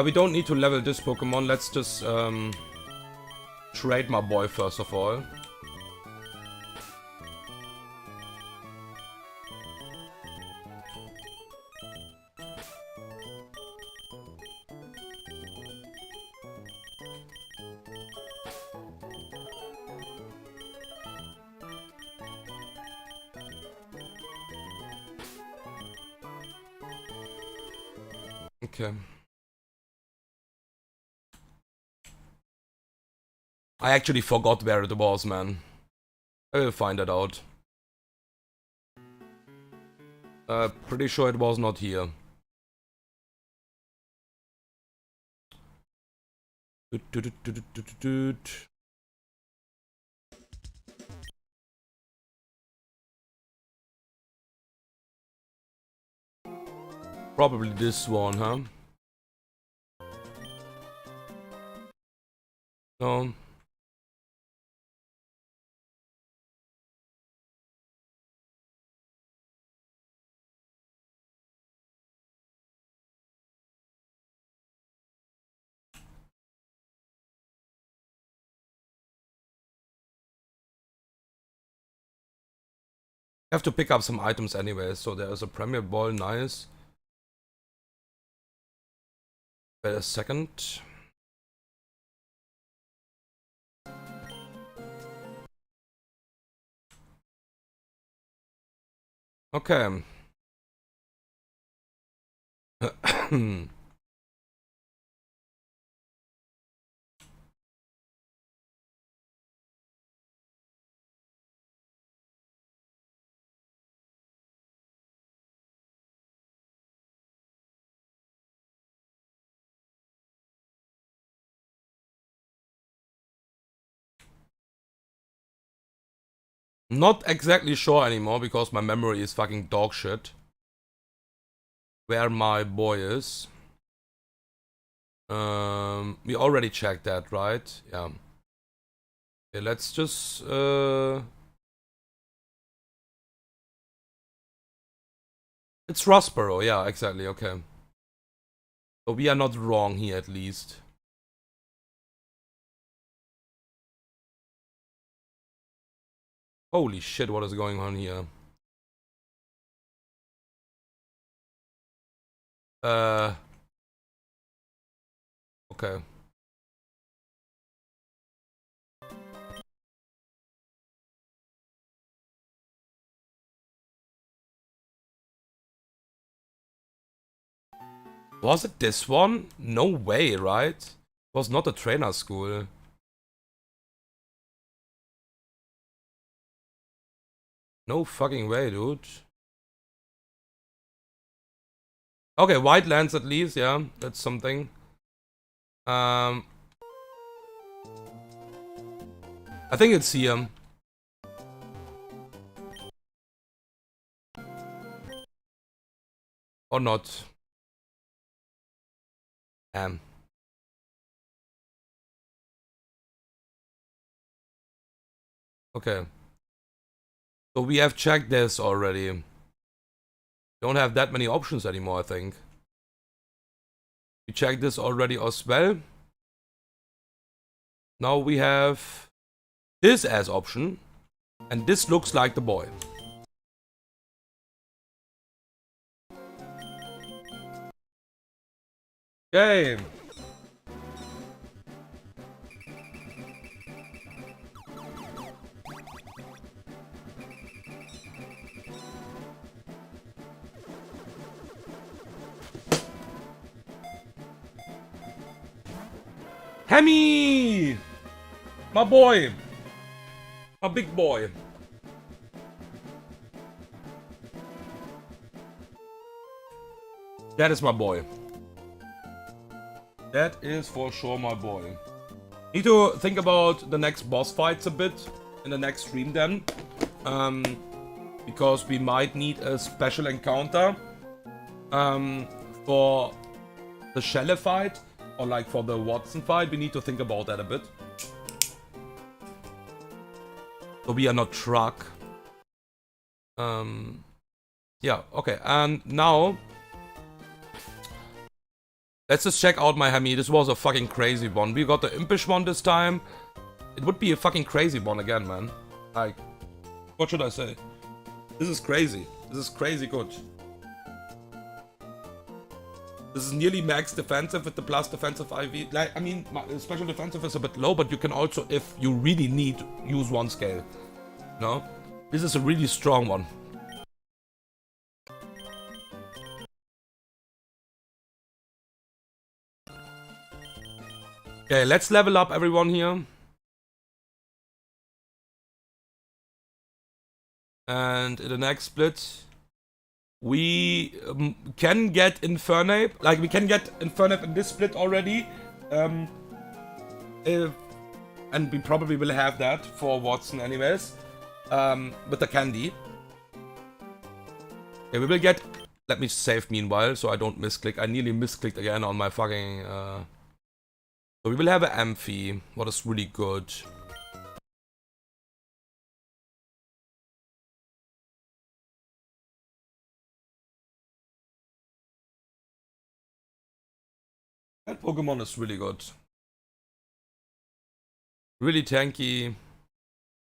We don't need to level this Pokemon. Let's just trade my boy first of all. Okay. I actually forgot where it was, man. I will find that out. Pretty sure it was not here. Probably this one, huh? No. I have to pick up some items anyway, so there's a Premier Ball, nice. Wait a second. Okay. Not exactly sure anymore because my memory is fucking dog shit. Where my boy is. We already checked that, right? Yeah. Okay, let's just it's Rossborough, yeah, exactly, okay. So we are not wrong here at least. Holy shit, what is going on here? Okay. Was it this one? No way, right? It was not a trainer school. No fucking way, dude. Okay, white lands at least, yeah. That's something. I think it's here. Or not. Okay. So we have checked this already. Don't have that many options anymore, I think. We checked this already as well. Now we have this as option. And this looks like the boy. Okay. Hemi! My boy! My big boy. That is my boy. That is for sure my boy. Need to think about the next boss fights a bit in the next stream then. Because we might need a special encounter for the Shelle fight or like for the Watson fight. We need to think about that a bit. So we are not truck. Yeah, okay. And now let's just check out my Hemi. This was a fucking crazy one. We got the impish one this time. It would be a fucking crazy one again, man. Like, what should I say? This is crazy. This is crazy good. This is nearly max defensive with the plus defensive IV. Like, I mean, special defensive is a bit low, but you can also, if you really need, use one scale. No? This is a really strong one. Okay, let's level up everyone here. And in the next split, we can get Infernape. Like, we can get Infernape in this split already. And we probably will have that for Watson anyways. With the candy. Okay, we will get... Let me save meanwhile, so I don't misclick. I nearly misclicked again on my fucking... So we will have an Amphi, what is really good. That Pokemon is really good. Really tanky.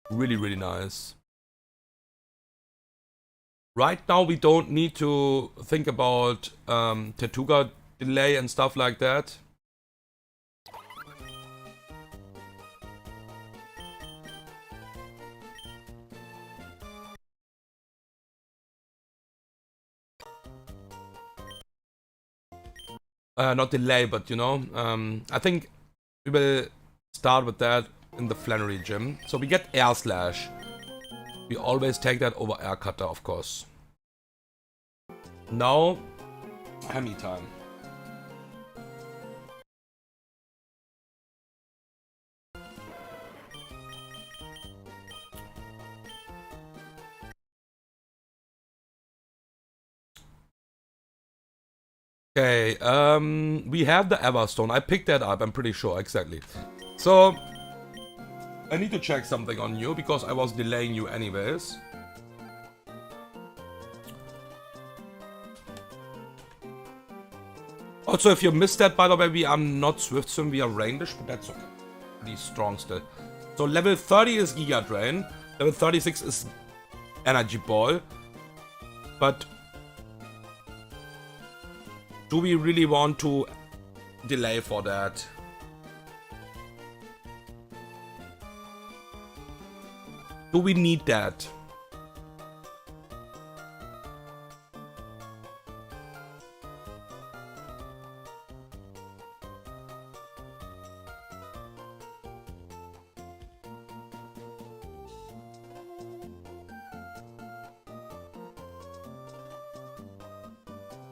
Really, really nice. Right now we don't need to think about Tortuga delay and stuff like that. Not delay, but you know, I think we will start with that in the Flannery gym. So we get Air Slash. We always take that over Air Cutter, of course. Now, Hammy time. Okay, we have the Everstone. I picked that up, I'm pretty sure, exactly. So, I need to check something on you, because I was delaying you anyways. Also, if you missed that, by the way, we are not Swift Swim, we are Raindish, but that's okay. Pretty strong still. So, level 30 is Giga Drain, level 36 is Energy Ball, but do we really want to delay for that? Do we need that?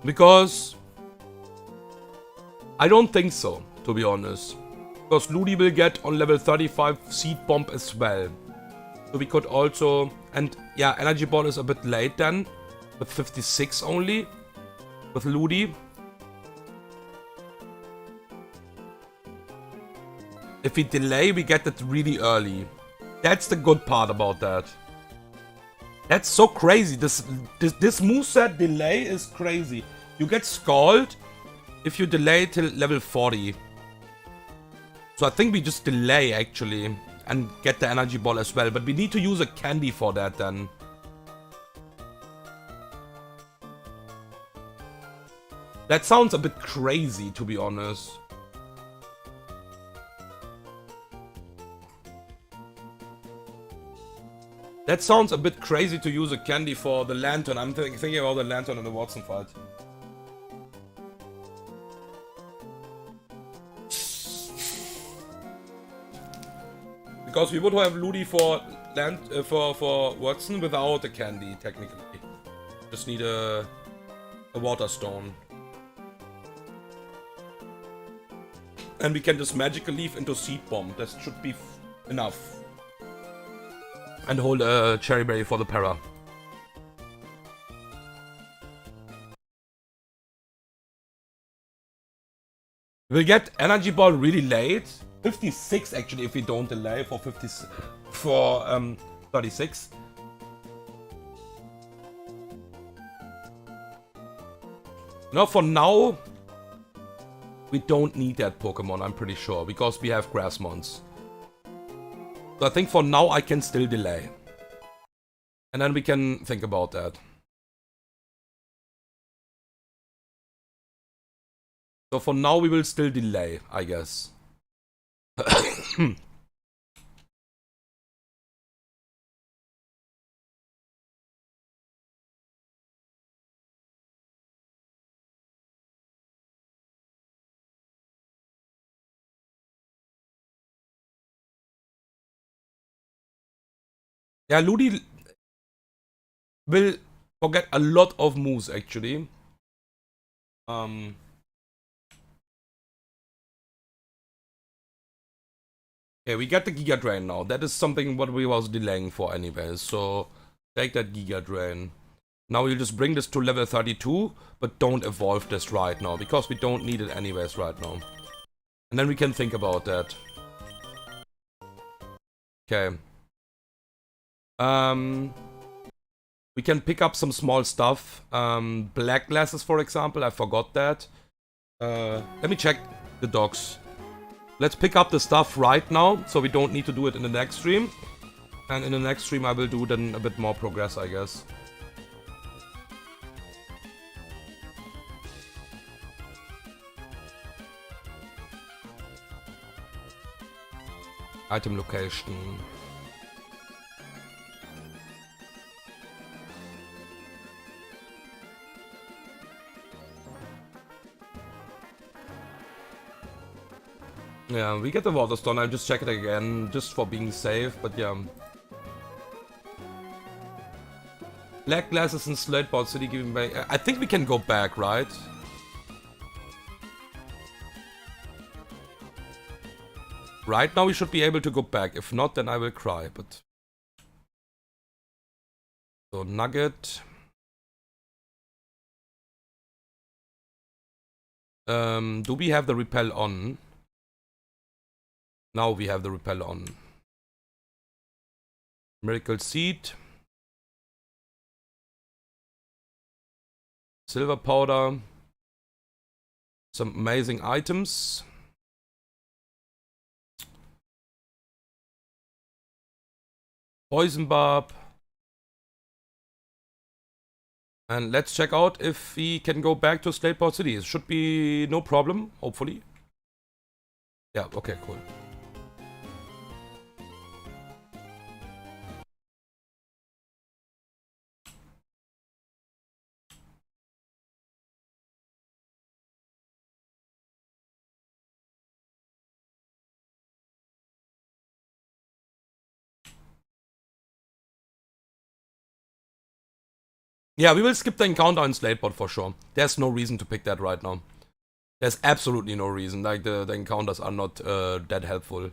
Because I don't think so, to be honest. Because Ludi will get on level 35 Seed Bomb as well. So we could also... And yeah, Energy Ball is a bit late then. With 56 only. With Ludi. If we delay, we get it really early. That's the good part about that. That's so crazy. This moveset delay is crazy. You get scalded if you delay till level 40. So I think we just delay actually and get the Energy Ball as well. But we need to use a candy for that then. That sounds a bit crazy, to be honest. That sounds a bit crazy to use a candy for the Lantern. I'm thinking about the Lantern in the Watson fight. Because we would have Ludi for Watson without a candy, technically. Just need a Water Stone. And we can just Magical Leaf into Seed Bomb. That should be enough. And hold a Cherry Berry for the para. We'll get Energy Ball really late. 56 actually if we don't delay for 36. Now for now, we don't need that Pokemon, I'm pretty sure, because we have Grassmons. So I think for now I can still delay. And then we can think about that. So for now we will still delay, I guess. Yeah, Ludi will forget a lot of moves actually. Okay, we get the Giga Drain now. That is something what we was delaying for anyways. So take that Giga Drain. Now we'll just bring this to level 32, but don't evolve this right now, because we don't need it anyways right now. And then we can think about that. Okay. We can pick up some small stuff. Black glasses, for example. I forgot that. Let me check the docs. Let's pick up the stuff right now, so we don't need to do it in the next stream. And in the next stream I will do then a bit more progress, I guess. Item location. Yeah, we get the Waterstone. I'll just check it again, just for being safe, but yeah. Black glasses in Slateboard City giving back. I think we can go back, right? Right now we should be able to go back. If not, then I will cry, but... So, Nugget. Do we have the repel on? Now we have the repel on. Miracle Seed. Silver Powder. Some amazing items. Poison Barb. And let's check out if we can go back to Slateboard City. It should be no problem, hopefully. Yeah, okay, cool. Yeah, we will skip the encounter on Slateboard for sure. There's no reason to pick that right now. There's absolutely no reason. Like, the encounters are not that helpful.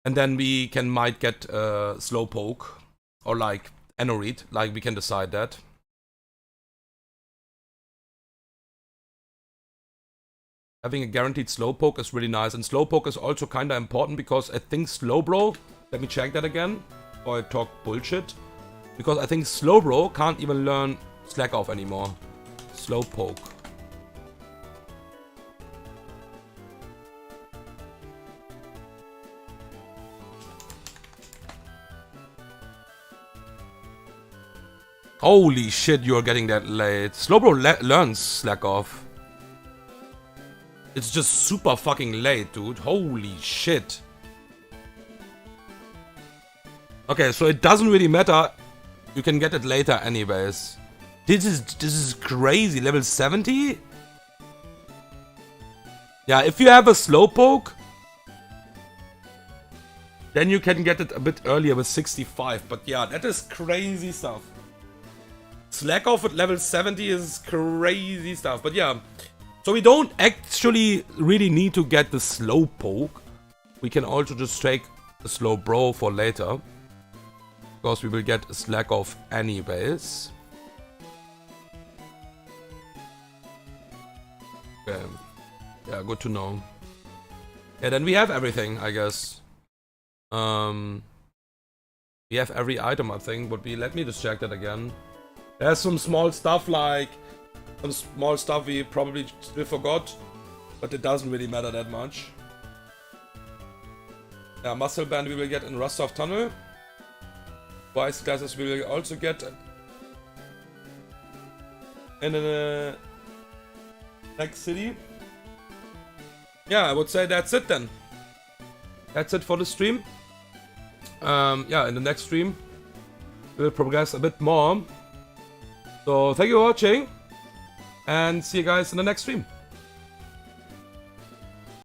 And then we might get Slowpoke. Or like, Anoreed. Like, we can decide that. Having a guaranteed Slowpoke is really nice. And Slowpoke is also kinda important because I think Slowbro... Let me check that again. Or I talk bullshit. Because I think Slowbro can't even learn Slack Off anymore. Slowpoke. Holy shit, you're getting that late. Slowbro learns Slack Off. It's just super fucking late, dude. Holy shit. Okay, so it doesn't really matter. You can get it later anyways. This is crazy. Level 70? Yeah, if you have a Slowpoke, then you can get it a bit earlier with 65. But yeah, that is crazy stuff. Slack Off at level 70 is crazy stuff. But yeah, so we don't actually really need to get the Slowpoke. We can also just take a Slowbro for later. Because we will get a Slack Off anyways. Okay. Yeah, good to know. Yeah, then we have everything, I guess. We have every item, I think, but let me just check that again. There's some small stuff like... Some small stuff we probably still forgot. But it doesn't really matter that much. Yeah, Muscle Band we will get in Rustov Tunnel. Vice classes we will also get in the next city. Yeah, I would say that's it then. That's it for the stream. Yeah, in the next stream we'll progress a bit more. So thank you for watching and see you guys in the next stream.